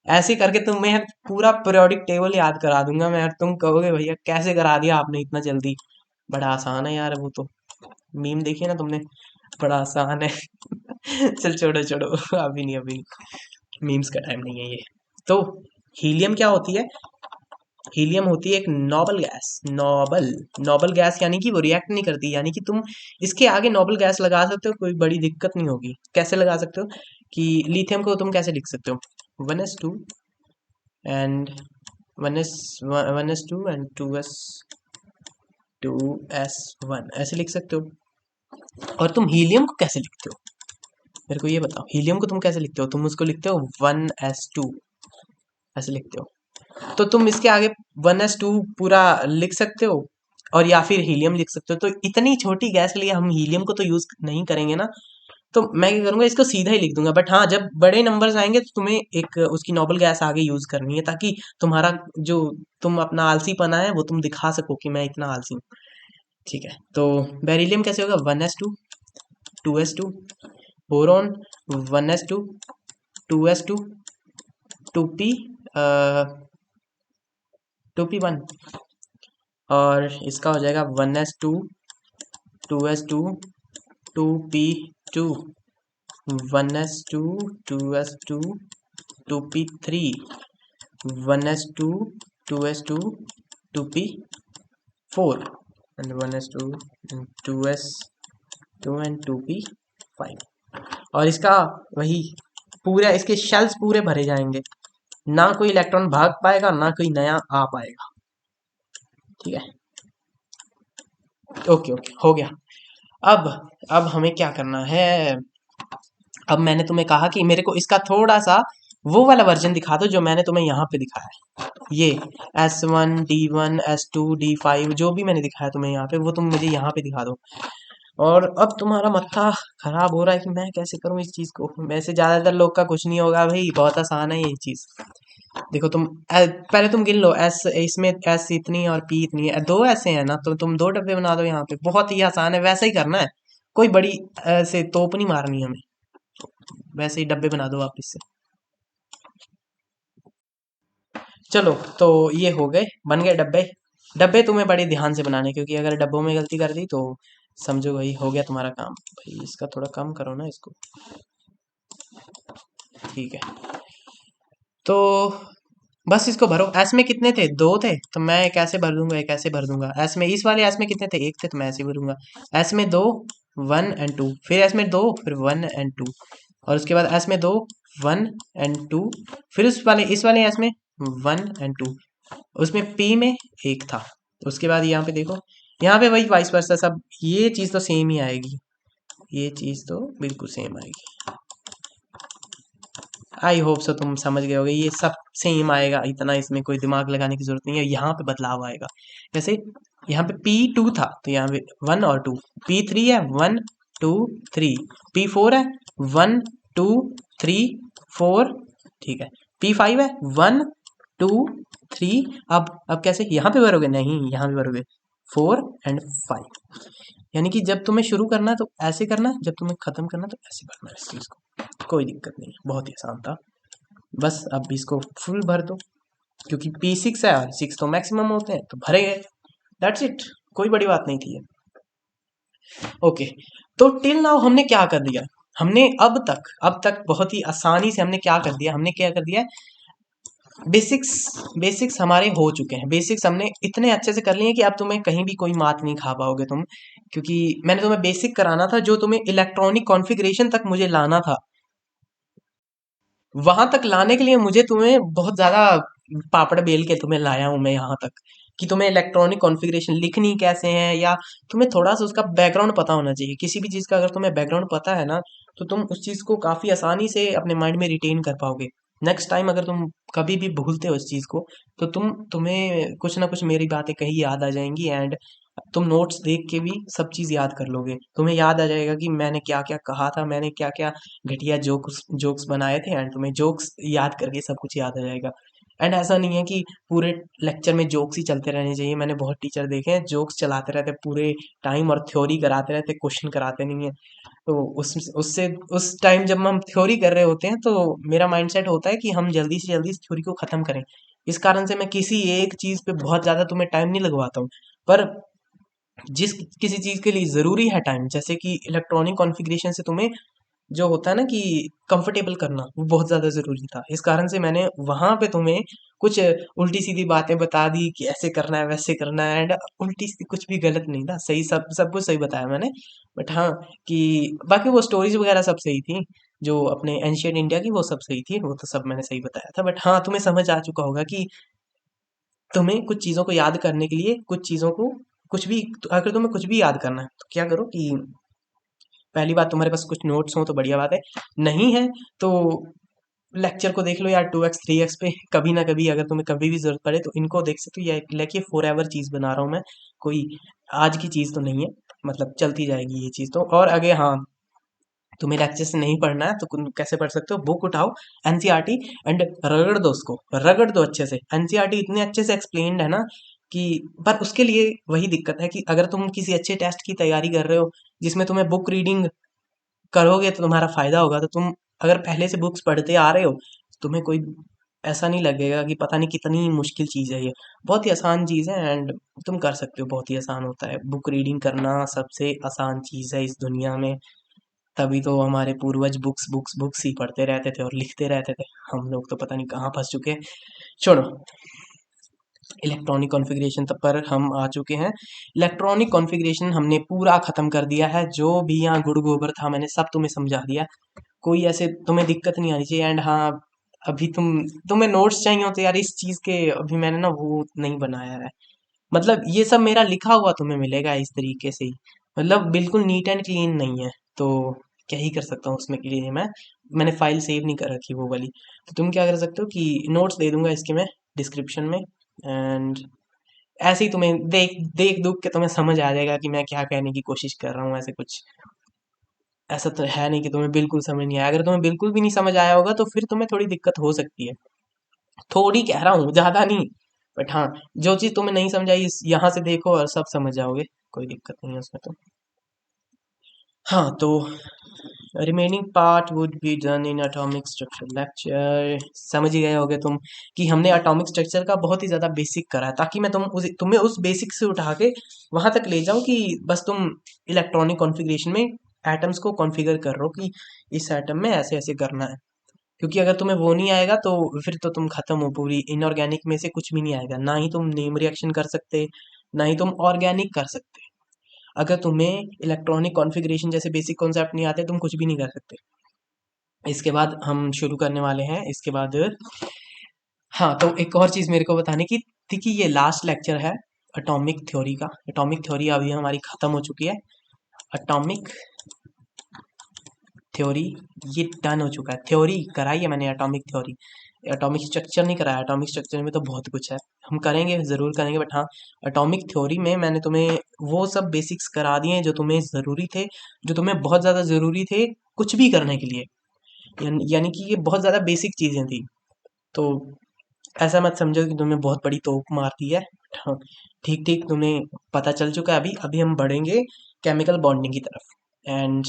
ऐसे करके तुम्हें पूरा पीरियोडिक टेबल याद करा दूंगा मैं, और तुम कहोगे भैया कैसे करा दिया आपने इतना जल्दी। बड़ा आसान है यार, वो तो मीम देखिए ना तुमने, बड़ा आसान है। चल छोड़ो छोड़ो, अभी नहीं, मीम्स का टाइम नहीं है ये। तो हीलियम क्या होती है? हीलियम होती है एक नोबल गैस। नोबल गैस यानी कि वो रिएक्ट नहीं करती, यानी कि तुम इसके आगे नोबल गैस लगा सकते हो, कोई बड़ी दिक्कत नहीं होगी। कैसे लगा सकते हो कि लिथियम को तुम कैसे लिख सकते हो, 1s2 and 1s2 and 2s1 ऐसे लिख सकते हो। और तुम हीलियम को कैसे लिखते हो, मेरे को ये बताओ, हीलियम को तुम कैसे लिखते हो? तुम उसको लिखते हो 1s2 ऐसे लिखते हो। तो तुम इसके आगे 1s2 पूरा लिख सकते हो, और या फिर हीलियम लिख सकते हो। तो इतनी छोटी गैस के लिए हम हीलियम को तो यूज नहीं करेंगे ना, तो मैं क्या करूंगा, इसको सीधा ही लिख दूंगा। बट हाँ, जब बड़े नंबर्स आएंगे तो तुम्हें एक उसकी नोबल गैस आगे यूज करनी है, ताकि तुम्हारा जो तुम अपना आलसीपना है वो तुम दिखा सको कि मैं इतना आलसी हूँ। ठीक है, तो बेरिलियम कैसे होगा, 1s2 2s2, boron 1s2 2s2 2p 2p1, और इसका हो जाएगा 1s2 2s2 2p2 1s2 2s2 2p3 1s2 2s2 2p4 and 1s2 2s2 and 2p5। और इसका वही पूरा, इसके शेल्स पूरे भरे जाएंगे, ना कोई इलेक्ट्रॉन भाग पाएगा ना कोई नया आ पाएगा। ठीक है, ओके ओके हो गया। अब हमें क्या करना है? अब मैंने तुम्हें कहा कि मेरे को इसका थोड़ा सा वो वाला वर्जन दिखा दो जो मैंने तुम्हें यहाँ पे दिखाया है। ये S1 D1 S2 D5 जो भी मैंने दिखाया तुम्हें यहाँ पे, वो तुम मुझे यहाँ पे दिखा दो। और अब तुम्हारा मत्था खराब हो रहा है कि मैं कैसे करूँ इस चीज को। वैसे ज्यादातर लोग का कुछ नहीं होगा भाई, बहुत आसान है ये चीज। देखो तुम पहले तुम गिन लो, एस इसमें एस इतनी और पी इतनी है, 2 ऐसे हैं ना, तो तुम 2 डब्बे बना दो यहाँ पे। बहुत ही आसान है, वैसा ही करना है, कोई बड़ी ऐसे तोप नहीं मारनी हमें। वैसे ही डब्बे बना दो वापिस से। चलो तो ये हो गए, बन गए डब्बे। डब्बे तुम्हें बड़े ध्यान से बनाने, क्योंकि अगर डब्बों में गलती कर दी तो समझो भाई हो गया तुम्हारा काम। भाई इसका थोड़ा कम करो ना इसको। ठीक है, तो बस इसको भरो। एस में कितने थे? दो थे, तो मैं एक ऐसे भर दूंगा, एक ऐसे भर दूंगा। एस में, इस वाले एस में कितने थे? एक थे, तो मैं ऐसे भरूंगा। एस में दो, 1 और 2, फिर एस में दो, फिर 1 और 2, और उसके बाद एस में दो, 1 और 2, फिर उस वाले, इस वाले एस में 1 और 2, उसमें पी में एक था। उसके बाद यहाँ पे देखो, यहाँ पे वही वाइस वर्सा सब, ये चीज़ तो सेम ही आएगी, ये चीज़ तो बिल्कुल सेम आएगी। आई होप सो तुम समझ गए होगे, ये सब सेम आएगा, इतना इसमें कोई दिमाग लगाने की जरूरत नहीं है। यहाँ पे बदलाव आएगा, जैसे यहाँ पे P2 था तो यहाँ पे 1 और 2, P3 है 1 2 3, P4 है 1 2 3 4, ठीक है। P5 है 1 2 3। अब कैसे यहाँ पे भरोगे? नहीं, यहाँ पे भरोगे 4 और 5। यानी कि जब तुम्हें शुरू करना है तो ऐसे करना है, जब तुम्हें खत्म करना है तो ऐसे करना है इस चीज को। कोई दिक्कत नहीं, बहुत ही आसान था। बस अब इसको फुल भर दो, क्योंकि P6 है और 6 तो मैक्सिमम होते हैं, तो भरे गए। दैट्स इट, कोई बड़ी बात नहीं थी ये। ओके, तो टिल नाउ हमने क्या कर दिया? हमने अब तक बहुत ही आसानी से हमने क्या कर दिया? हमने क्या कर दिया? बेसिक्स बेसिक्स हमारे हो चुके हैं। बेसिक्स हमने इतने अच्छे से कर लिए हैं कि अब तुम्हें कहीं भी कोई मात नहीं खा पाओगे तुम, क्योंकि मैंने तुम्हें बेसिक कराना था, जो तुम्हें इलेक्ट्रॉनिक कॉन्फ़िगरेशन तक मुझे लाना था। वहां तक लाने के लिए मुझे तुम्हें बहुत ज्यादा पापड़ बेल के तुम्हें लाया हूं मैं यहाँ तक, कि तुम्हें इलेक्ट्रॉनिक कॉन्फ़िगरेशन लिखनी कैसे है, या तुम्हें थोड़ा सा उसका बैकग्राउंड पता होना चाहिए। किसी भी चीज़ का अगर तुम्हें बैकग्राउंड पता है ना, तो तुम उस चीज़ को काफ़ी आसानी से अपने माइंड में रिटेन कर पाओगे। नेक्स्ट टाइम अगर तुम कभी भी भूलते हो इस चीज़ को, तो तुम्हें कुछ ना कुछ मेरी बातें कहीं याद आ जाएंगी, एंड तुम नोट्स देख के भी सब चीज़ याद कर लोगे। तुम्हें याद आ जाएगा कि मैंने क्या क्या कहा था, मैंने क्या क्या घटिया जोक्स जोक्स बनाए थे, एंड तुम्हें जोक्स याद करके सब कुछ याद आ जाएगा। एंड ऐसा नहीं है कि पूरे लेक्चर में जोक्स ही चलते रहने चाहिए। मैंने बहुत टीचर देखे हैं जोक्स चलाते रहते पूरे टाइम, और थ्योरी कराते रहते, क्वेश्चन कराते नहीं है। तो उस टाइम जब हम थ्योरी कर रहे होते हैं, तो मेरा माइंडसेट होता है कि हम जल्दी से जल्दी इस थ्योरी को खत्म करें। इस कारण से मैं किसी एक चीज पे बहुत ज्यादा तुम्हें टाइम नहीं लगवाता हूँ। पर जिस किसी चीज के लिए जरूरी है टाइम, जैसे कि इलेक्ट्रॉनिक कॉन्फ़िगरेशन से तुम्हें जो होता है ना कि कंफर्टेबल करना, वो बहुत ज़्यादा ज़रूरी था। इस कारण से मैंने वहाँ पे तुम्हें कुछ उल्टी सीधी बातें बता दी कि ऐसे करना है, वैसे करना है, एंड उल्टी सीधी कुछ भी गलत नहीं था, सही, सब सब कुछ सही बताया मैंने। बट हाँ, कि बाकी वो स्टोरीज वगैरह सब सही थी, जो अपने एंशियंट इंडिया की, वो सब सही थी, वो तो सब मैंने सही बताया था। बट हाँ, तुम्हें समझ आ चुका होगा कि तुम्हें कुछ चीज़ों को याद करने के लिए, कुछ चीज़ों को, कुछ भी, अगर तुम्हें कुछ भी याद करना है तो क्या करो कि पहली बात, तुम्हारे पास कुछ नोट्स हो तो बढ़िया बात है, नहीं है तो लेक्चर को देख लो यार 2x 3x पे। कभी ना कभी अगर तुम्हें कभी भी जरूरत पड़े तो इनको देख सकते हो। ये लाइक ये फॉर एवर चीज़ बना रहा हूँ मैं, कोई आज की चीज़ तो नहीं है, मतलब चलती जाएगी ये चीज़ तो। और आगे हाँ, तुम्हें लेक्चर से नहीं पढ़ना है तो कैसे पढ़ सकते हो? बुक उठाओ, एनसीईआरटी, एंड रगड़ दो उसको, रगड़ दो अच्छे से। एनसीईआरटी इतने अच्छे से एक्सप्लेन्ड है ना कि, पर उसके लिए वही दिक्कत है कि अगर तुम किसी अच्छे टेस्ट की तैयारी कर रहे हो, जिसमें तुम्हें बुक रीडिंग करोगे तो तुम्हारा फायदा होगा। तो तुम अगर पहले से बुक्स पढ़ते आ रहे हो, तुम्हें कोई ऐसा नहीं लगेगा कि पता नहीं कितनी मुश्किल चीज़ है ये। बहुत ही आसान चीज़ है, एंड तुम कर सकते हो, बहुत ही आसान होता है। बुक रीडिंग करना सबसे आसान चीज़ है इस दुनिया में। तभी तो हमारे पूर्वज बुक्स बुक्स बुक्स ही पढ़ते रहते थे और लिखते रहते थे। हम लोग तो पता नहीं कहाँ फंस चुके हैं। छोड़ो, इलेक्ट्रॉनिक कॉन्फ़िगरेशन तक पर हम आ चुके हैं। इलेक्ट्रॉनिक कॉन्फ़िगरेशन हमने पूरा ख़त्म कर दिया है। जो भी यहाँ गुड़ गोबर था मैंने सब तुम्हें समझा दिया। कोई ऐसे तुम्हें दिक्कत नहीं आनी चाहिए। एंड हाँ, अभी तुम्हें नोट्स चाहिए हो तो यार इस चीज़ के अभी मैंने ना वो नहीं बनाया है। मतलब ये सब मेरा लिखा हुआ तुम्हें मिलेगा इस तरीके से ही, मतलब बिल्कुल नीट एंड क्लीन नहीं है। तो क्या ही कर सकता हूँ उसमें के लिए मैंने फाइल सेव नहीं कर रखी वो वाली। तो तुम क्या कर सकते हो कि नोट्स दे दूंगा इसके मैं डिस्क्रिप्शन में, एंड ऐसे ही तुम्हें देख देख दुख के तुम्हें समझ आ जाएगा कि मैं क्या कहने की कोशिश कर रहा हूँ। ऐसे कुछ ऐसा तो है नहीं कि तुम्हें बिल्कुल समझ नहीं आया। अगर तुम्हें बिल्कुल भी नहीं समझ आया होगा तो फिर तुम्हें थोड़ी दिक्कत हो सकती है। थोड़ी कह रहा हूँ, ज्यादा नहीं। बट हाँ, जो चीज तुम्हें नहीं समझ आई यहाँ से देखो और सब समझ जाओगे, कोई दिक्कत नहीं है उसमें तो। हाँ तो remaining part would be done in atomic structure lecture. समझ ही गए होगे तुम कि हमने एटॉमिक स्ट्रक्चर का बहुत ही ज़्यादा बेसिक करा है, ताकि मैं तुम्हें उस बेसिक से उठा के वहां तक ले जाऊं कि बस तुम इलेक्ट्रॉनिक कॉन्फ़िगरेशन में एटम्स को कॉन्फ़िगर कर रहे हो कि इस एटम में ऐसे ऐसे करना है। क्योंकि अगर तुम्हें वो नहीं आएगा तो फिर तो तुम खत्म हो, पूरी इनऑर्गेनिक में से कुछ भी नहीं आएगा, ना ही तुम नेम रिएक्शन कर सकते, ना ही तुम ऑर्गेनिक कर सकते। अगर तुम्हें इलेक्ट्रॉनिक कॉन्फ़िगरेशन जैसे बेसिक कॉन्सेप्ट नहीं आते तुम कुछ भी नहीं कर सकते। इसके बाद हम शुरू करने वाले हैं इसके बाद। हाँ, तो एक और चीज़ मेरे को बताने की थी कि ये लास्ट लेक्चर है एटॉमिक थ्योरी का। एटॉमिक थ्योरी अभी हमारी ख़त्म हो चुकी है। एटॉमिक थ्योरी ये डन हो चुका है। थ्योरी कराई है मैंने, एटॉमिक थ्योरी। एटॉमिक स्ट्रक्चर नहीं कराया। एटॉमिक स्ट्रक्चर में तो बहुत कुछ है, हम करेंगे, ज़रूर करेंगे, बट हाँ, एटॉमिक थ्योरी में मैंने तुम्हें वो सब बेसिक्स करा दिए हैं जो तुम्हें ज़रूरी थे, जो तुम्हें बहुत ज़्यादा ज़रूरी थे कुछ भी करने के लिए। यानी कि ये बहुत ज़्यादा बेसिक चीज़ें थी। तो ऐसा मत समझो कि तुमने बहुत बड़ी तोप मार दी है। हाँ, ठीक ठीक तुम्हें पता चल चुका है। अभी अभी हम बढ़ेंगे केमिकल बॉन्डिंग की तरफ। एंड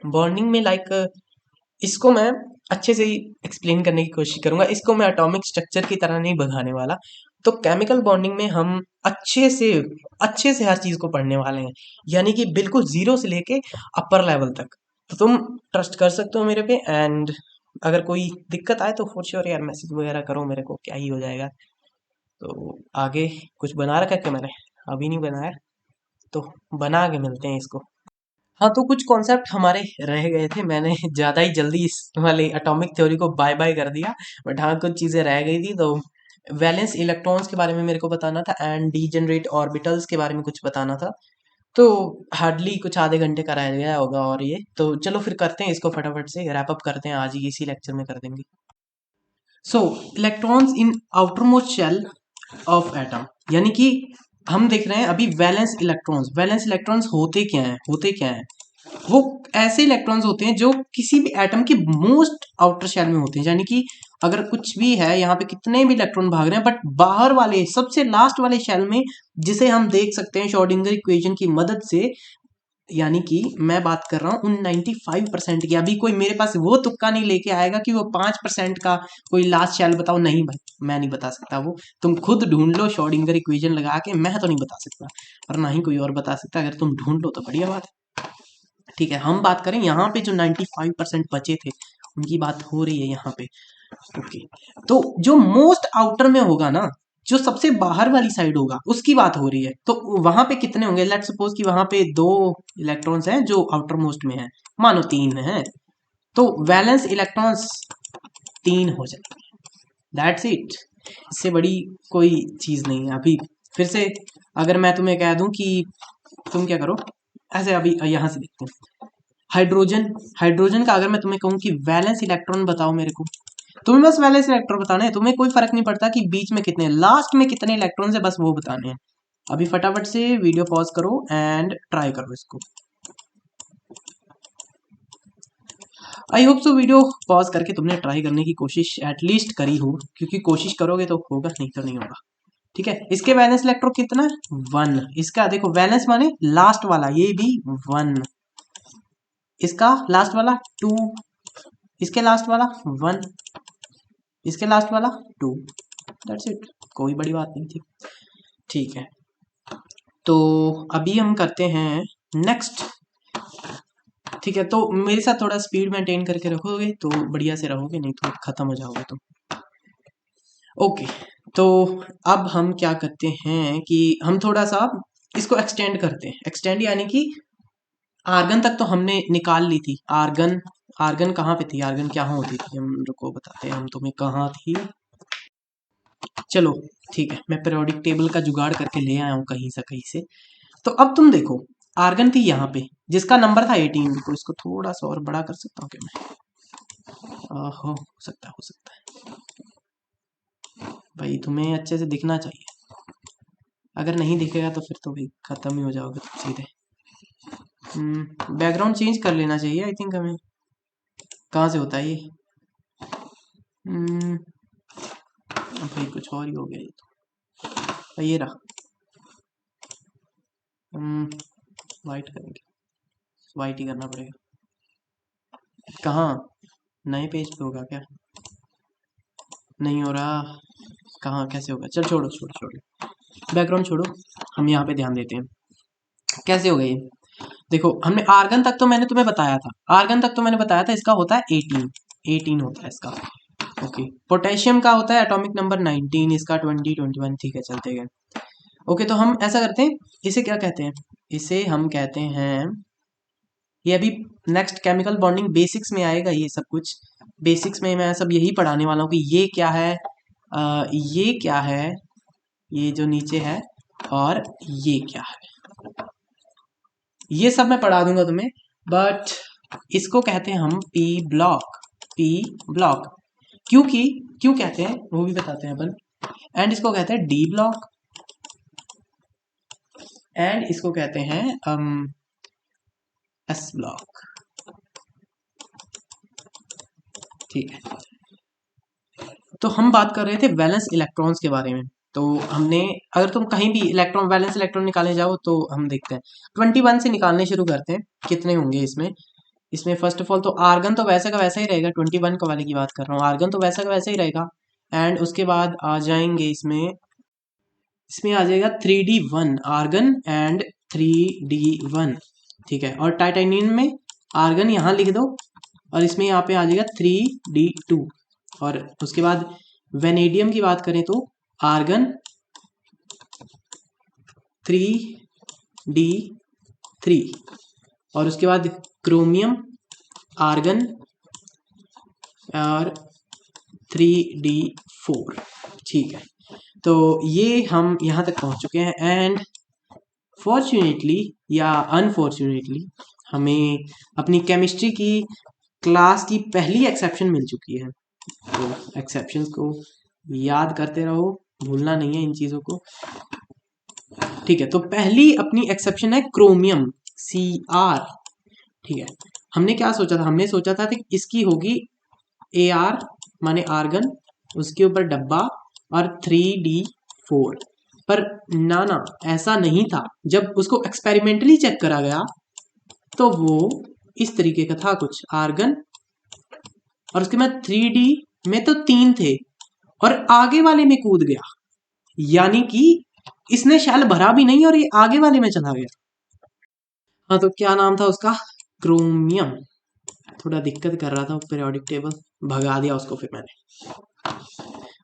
बॉन्डिंग में इसको मैं अच्छे से ही एक्सप्लेन करने की कोशिश करूंगा। इसको मैं एटॉमिक स्ट्रक्चर की तरह नहीं भगाने वाला। तो केमिकल बॉन्डिंग में हम अच्छे से हर चीज़ को पढ़ने वाले हैं, यानी कि बिल्कुल ज़ीरो से लेके अपर लेवल तक। तो तुम ट्रस्ट कर सकते हो मेरे पे। एंड अगर कोई दिक्कत आए तो फॉर श्योर यार मैसेज वगैरह करो मेरे को, क्या ही हो जाएगा। तो आगे कुछ बना रखा है क्या मैंने? अभी नहीं बनाया, तो बना के मिलते हैं इसको। हाँ, तो कुछ कॉन्सेप्ट हमारे रह गए थे, मैंने ज़्यादा ही जल्दी इस वाले एटॉमिक थ्योरी को बाय बाय कर दिया। बट हाँ, कुछ चीज़ें रह गई थी। तो वैलेंस इलेक्ट्रॉन्स के बारे में मेरे को बताना था एंड डीजेनरेट ऑर्बिटल्स के बारे में कुछ बताना था। तो हार्डली कुछ आधे घंटे का रह गया होगा। और ये तो चलो फिर करते हैं इसको, फटाफट से रैप अप करते हैं, आज ही इसी लेक्चर में कर देंगे। So electrons in outermost shell of atom, यानी कि हम देख रहे हैं अभी वैलेंस इलेक्ट्रॉन्स। वैलेंस इलेक्ट्रॉन्स होते क्या हैं? वो ऐसे इलेक्ट्रॉन्स होते हैं जो किसी भी एटम के मोस्ट आउटर शेल में होते हैं। यानी कि अगर कुछ भी है यहाँ पे, कितने भी इलेक्ट्रॉन भाग रहे हैं, बट बाहर वाले सबसे लास्ट वाले शेल में, जिसे हम देख सकते हैं श्रोडिंगर इक्वेशन की मदद से। यानी कि मैं बात कर रहा हूँ उन 95% की। अभी कोई मेरे पास वो तुक्का नहीं लेके आएगा कि वो 5% का कोई लास्ट शेल बताओ। नहीं भाई, मैं नहीं बता सकता। वो तुम खुद ढूंढ लो श्रोडिंगर इक्वेशन लगा के, मैं तो नहीं बता सकता और ना ही कोई और बता सकता। अगर तुम ढूंढ लो तो बढ़िया बात है। ठीक है, हम बात करें यहाँ पे जो 95% बचे थे उनकी बात हो रही है यहाँ पे। ओके, तो जो मोस्ट आउटर में होगा ना, जो सबसे बाहर वाली साइड होगा, उसकी बात हो रही है। तो वहां पे कितने होंगे? लेट्स सपोज कि वहां पे 2 इलेक्ट्रॉन्स हैं जो आउटर मोस्ट में है, मानो 3 है, तो वैलेंस इलेक्ट्रॉन्स 3 हो जाएंगे। दैट्स इट, इससे बड़ी कोई चीज नहीं है। अभी फिर से अगर मैं तुम्हें कह दूं कि तुम क्या करो, ऐसे अभी यहाँ से देखते हैं। हाइड्रोजन, हाइड्रोजन का अगर मैं तुम्हें कहूँ कि वैलेंस इलेक्ट्रॉन बताओ मेरे को, तुम्हें बस वैलेंस इलेक्ट्रॉन बताना है। तुम्हें कोई फर्क नहीं पड़ता कि बीच में कितने, लास्ट में कितने इलेक्ट्रॉन्स है, बस वो बताने हैं। अभी फटाफट से वीडियो पॉज करो एंड ट्राई करो इसको। I hope so video pause करके तुमने ट्राई करने की कोशिश एटलीस्ट करी हो, क्योंकि कोशिश करोगे तो होगा, नहीं तो नहीं होगा। ठीक है, इसके वैलेंस इलेक्ट्रॉन कितना है? 1। इसका देखो वैलेंस माने लास्ट वाला, ये भी 1। इसका लास्ट वाला 2, इसके लास्ट वाला 1, इसके लास्ट वाला 2। दैट्स इट, कोई बड़ी बात नहीं थी। ठीक है, तो अभी हम करते हैं नेक्स्ट। ठीक है, तो मेरे साथ थोड़ा स्पीड मेंटेन करके रखोगे तो बढ़िया से रहोगे, नहीं तो खत्म हो जाओगे तुम। ओके, तो अब हम क्या करते हैं कि हम थोड़ा सा इसको एक्सटेंड करते हैं। एक्सटेंड यानी कि आर्गन तक तो हमने निकाल ली थी। आर्गन, आर्गन कहाँ पे थी? आर्गन क्या होती थी? हम रुको बताते हैं हम तुम्हें कहाँ थी। चलो ठीक है, मैं पीरियोडिक टेबल का जुगाड़ करके ले आया हूँ कहीं से। तो अब तुम देखो, आर्गन थी यहाँ पे जिसका नंबर था 18। तो इसको थोड़ा सा और बड़ा कर सकता हूँ क्या मैं? हो सकता है, हो सकता है। भाई तुम्हें अच्छे से दिखना चाहिए, अगर नहीं दिखेगा तो फिर तो भाई खत्म ही हो जाओगे तुम सीधे। बैकग्राउंड चेंज कर लेना चाहिए आई थिंक हमें। कहाँ से होता है ये? हम्म, भाई कुछ और ही हो गया ये तो। ये रहा, वाइट करेंगे, वाइट ही करना पड़ेगा। कहाँ? नए पेज पे होगा क्या? नहीं हो रहा। कहाँ कैसे होगा? चल छोड़ो छोड़ो छोड़ो, बैकग्राउंड छोड़ो, हम यहाँ पे ध्यान देते हैं। कैसे हो गई? देखो हमने आर्गन तक तो मैंने तुम्हें बताया था, आर्गन तक तो मैंने बताया था इसका होता है 18 होता है इसका। ओके, पोटेशियम का होता है एटॉमिक नंबर 19, इसका 20 21। ठीक है चलते गए। ओके तो हम ऐसा करते हैं, इसे क्या कहते हैं? इसे हम कहते हैं, ये अभी नेक्स्ट केमिकल बॉन्डिंग बेसिक्स में आएगा ये सब कुछ। बेसिक्स में मैं सब यही पढ़ाने वाला हूँ कि ये क्या है, ये क्या है, ये जो नीचे है, और ये क्या है, ये सब मैं पढ़ा दूंगा तुम्हें। बट इसको कहते हैं हम पी ब्लॉक। पी ब्लॉक क्योंकि क्यों कहते हैं वो भी बताते हैं अपन। एंड इसको कहते हैं डी ब्लॉक, एंड इसको कहते हैं एस ब्लॉक। ठीक है, तो हम बात कर रहे थे वैलेंस इलेक्ट्रॉन्स के बारे में। तो हमने, अगर तुम कहीं भी इलेक्ट्रॉन वैलेंस इलेक्ट्रॉन निकालने जाओ तो हम देखते हैं 21 से निकालने शुरू करते हैं। कितने होंगे इसमें? इसमें फर्स्ट ऑफ ऑल तो आर्गन तो वैसा का वैसा ही रहेगा, 21 का वाले की बात कर रहा हूँ, आर्गन तो वैसा का वैसा ही रहेगा। एंड उसके बाद आ जाएंगे इसमें, इसमें आ जाएगा 3D1 आर्गन एंड 3D1। ठीक है, और टाइटेनियम में आर्गन यहाँ लिख दो, और इसमें यहाँ पे आ जाएगा 3D2। और उसके बाद वेनेडियम की बात करें तो आर्गन 3D3, और उसके बाद क्रोमियम आर्गन और 3D4। ठीक है, तो ये हम यहाँ तक पहुँच चुके हैं। एंड फॉर्चुनेटली या अनफॉर्चुनेटली हमें अपनी केमिस्ट्री की क्लास की पहली एक्सेप्शन मिल चुकी है। तो एक्सेप्शंस को याद करते रहो, भूलना नहीं है इन चीज़ों को। ठीक है, तो पहली अपनी एक्सेप्शन है क्रोमियम, Cr। ठीक है, हमने क्या सोचा था? हमने सोचा था कि इसकी होगी Ar माने आर्गन, उसके ऊपर डब्बा और 3D4। पर ना ऐसा नहीं था। जब उसको एक्सपेरिमेंटली चेक करा गया तो वो इस तरीके का था कुछ, आर्गन और उसके बाद 3D में तो 3 थे, और आगे वाले में कूद गया, यानी कि इसने शैल भरा भी नहीं और ये आगे वाले में चला गया। हाँ, तो क्या नाम था उसका? क्रोमियम। थोड़ा दिक्कत कर रहा था पीरियोडिक टेबल, भगा दिया उसको फिर मैंने।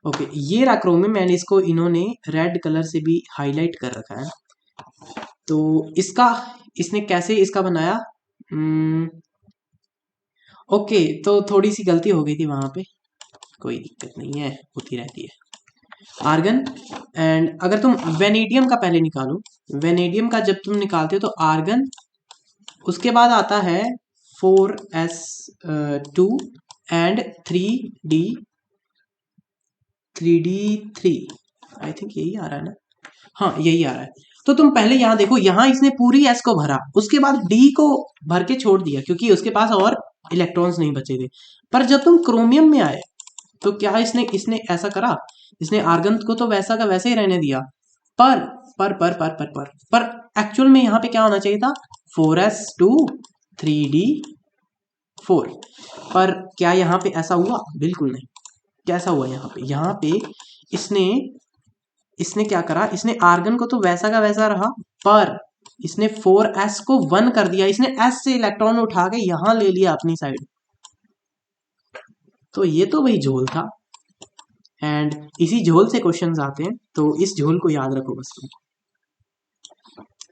ओके, ये रहा क्रोमियम, एंड इसको इन्होंने रेड कलर से भी हाईलाइट कर रखा है। तो इसका, इसने कैसे इसका बनाया? ओके, तो थोड़ी सी गलती हो गई थी वहां पे, कोई दिक्कत नहीं है, होती रहती है। आर्गन, एंड अगर तुम वेनेडियम का पहले निकालो, वेनेडियम का जब तुम निकालते हो तो आर्गन, उसके बाद आता है 4s2 and 3D3। I think यही आ रहा है ना? हाँ यही आ रहा है। तो तुम पहले यहाँ देखो, यहाँ इसने पूरी s को भरा, उसके बाद d को भर के छोड़ दिया क्योंकि उसके पास और इलेक्ट्रॉन्स नहीं बचे थे। पर जब तुम क्रोमियम में आए तो क्या इसने ऐसा करा? इसने आर्गन को तो वैसा का वैसे ही रहने दिया, पर एक्चुअल में यहाँ पे क्या होना चाहिए था? 4s2 3D4। पर क्या यहाँ पे ऐसा हुआ? बिल्कुल नहीं। कैसा हुआ यहाँ पे? यहाँ पे इसने क्या करा? इसने आर्गन को तो वैसा का वैसा रहा, पर इसने 4s को 1 कर दिया, इसने s से इलेक्ट्रॉन उठा के यहां ले लिया अपनी साइड। तो ये तो वही झोल था, एंड इसी झोल से क्वेश्चंस आते हैं, तो इस झोल को याद रखो बस तुम।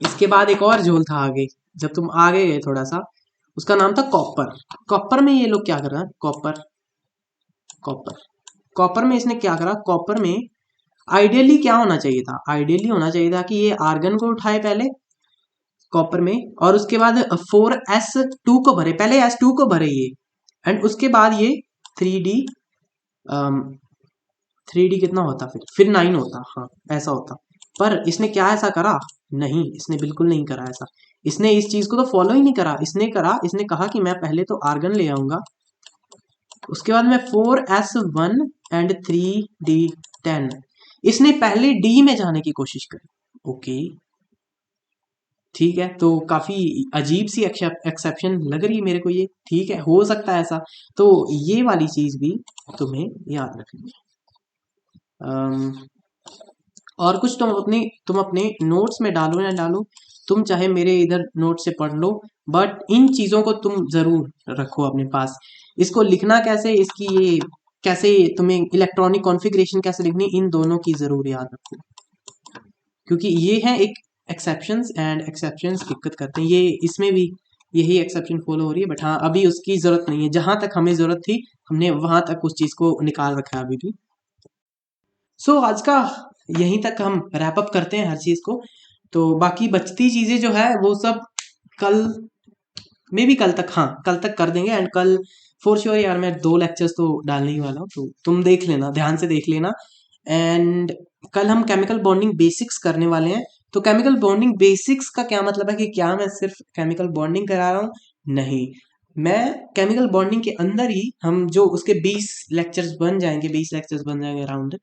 इसके बाद एक और झोल था आगे, जब तुम आगे गए थोड़ा सा, उसका नाम था कॉपर। कॉपर में ये लोग क्या कर रहे हैं? कॉपर में इसने क्या करा? कॉपर में आइडियली क्या होना चाहिए था? आइडियली होना चाहिए था कि ये आर्गन को उठाए पहले कॉपर में, और उसके बाद 4s2 को भरे, पहले s2 को भरे ये, एंड उसके बाद ये 3D कितना होता? फिर 9 होता। हाँ ऐसा होता। पर इसने क्या ऐसा करा? नहीं, इसने बिल्कुल नहीं करा ऐसा। इसने इस चीज को तो फॉलो ही नहीं करा। इसने कहा कि मैं पहले तो आर्गन ले आऊंगा, उसके बाद मैं 4s1 एंड 3D10। इसने पहले डी में जाने की कोशिश करी। ओके, ठीक है, तो काफी अजीब सी एक्सेप्शन लग रही है मेरे को ये। ठीक है, हो सकता है ऐसा। तो ये वाली चीज भी तुम्हें याद रखनी है। और कुछ तुम अपने नोट्स में डालो या डालो, तुम चाहे मेरे इधर नोट से पढ़ लो, बट इन चीजों को तुम जरूर रखो अपने पास। इसको लिखना कैसे, इसकी ये कैसे तुम्हें इलेक्ट्रॉनिक कॉन्फ़िगरेशन कैसे लिखनी, इन दोनों की जरूर याद रखो, क्योंकि ये है एक एक्सेप्शंस, एंड एक्सेप्शंस दिक्कत करते हैं। ये इसमें भी यही एक्सेप्शन फॉलो हो रही है, बट हाँ अभी उसकी जरूरत नहीं है। जहां तक हमें जरूरत थी हमने वहां तक उस चीज को निकाल रखा है अभी भी। आज का यहीं तक हम रैप अप करते हैं हर चीज को। तो बाकी बचती चीजें जो है वो सब कल, मे भी कल तक, हाँ कल तक कर देंगे। एंड कल फॉर श्योर यार मैं 2 लेक्चर्स तो डालने ही वाला हूँ, तो तुम देख लेना, ध्यान से देख लेना। एंड कल हम केमिकल बॉन्डिंग बेसिक्स करने वाले हैं। तो केमिकल बॉन्डिंग बेसिक्स का क्या मतलब है कि क्या मैं सिर्फ केमिकल बॉन्डिंग करा रहा हूँ? नहीं, मैं केमिकल बॉन्डिंग के अंदर ही हम जो उसके 20 लेक्चर्स बन जाएंगे, 20 लेक्चर्स बन जाएंगे अराउंड।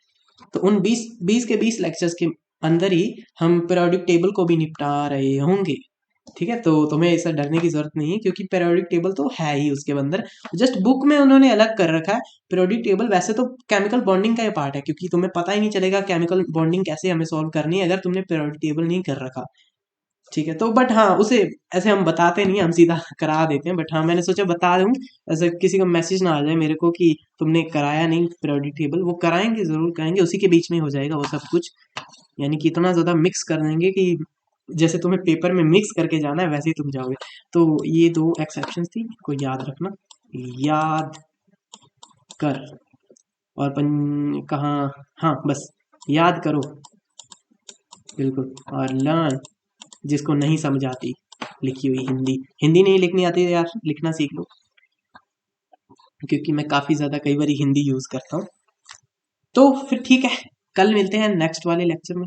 तो उन 20 लेक्चर्स के अंदर ही हम पीरियोडिक टेबल को भी निपटा रहे होंगे। ठीक है, तो तुम्हें ऐसा डरने की जरूरत नहीं है, क्योंकि पीरियोडिक टेबल तो है ही उसके अंदर। जस्ट बुक में उन्होंने अलग कर रखा है पीरियोडिक टेबल। वैसे तो केमिकल बॉन्डिंग का ये पार्ट है, क्योंकि तुम्हें पता ही नहीं चलेगा केमिकल बॉन्डिंग कैसे हमें सॉल्व करनी है अगर तुमने पीरियोडिक टेबल नहीं कर रखा। ठीक है, तो बट हाँ उसे ऐसे हम बताते नहीं, हम सीधा करा देते हैं। बट हाँ मैंने सोचा बता दूं, ऐसे किसी का मैसेज ना आ जाए मेरे को कि तुमने कराया नहीं पीरियोडिक टेबल। वो कराएंगे, जरूर कराएंगे, उसी के बीच में हो जाएगा वो सब कुछ। यानी कि इतना ज्यादा मिक्स कर देंगे कि जैसे तुम्हें पेपर में मिक्स करके जाना है वैसे ही तुम जाओगे। तो ये 2 एक्सेप्शंस थी, को याद रखना, याद कर। और कहाँ, हाँ बस याद करो, बिल्कुल। और लर्न, जिसको नहीं समझ आती लिखी हुई हिंदी, हिंदी नहीं लिखनी आती है यार, लिखना सीख लो, क्योंकि मैं काफी ज्यादा कई बार हिंदी यूज करता हूँ। तो फिर ठीक है, कल मिलते हैं नेक्स्ट वाले लेक्चर में।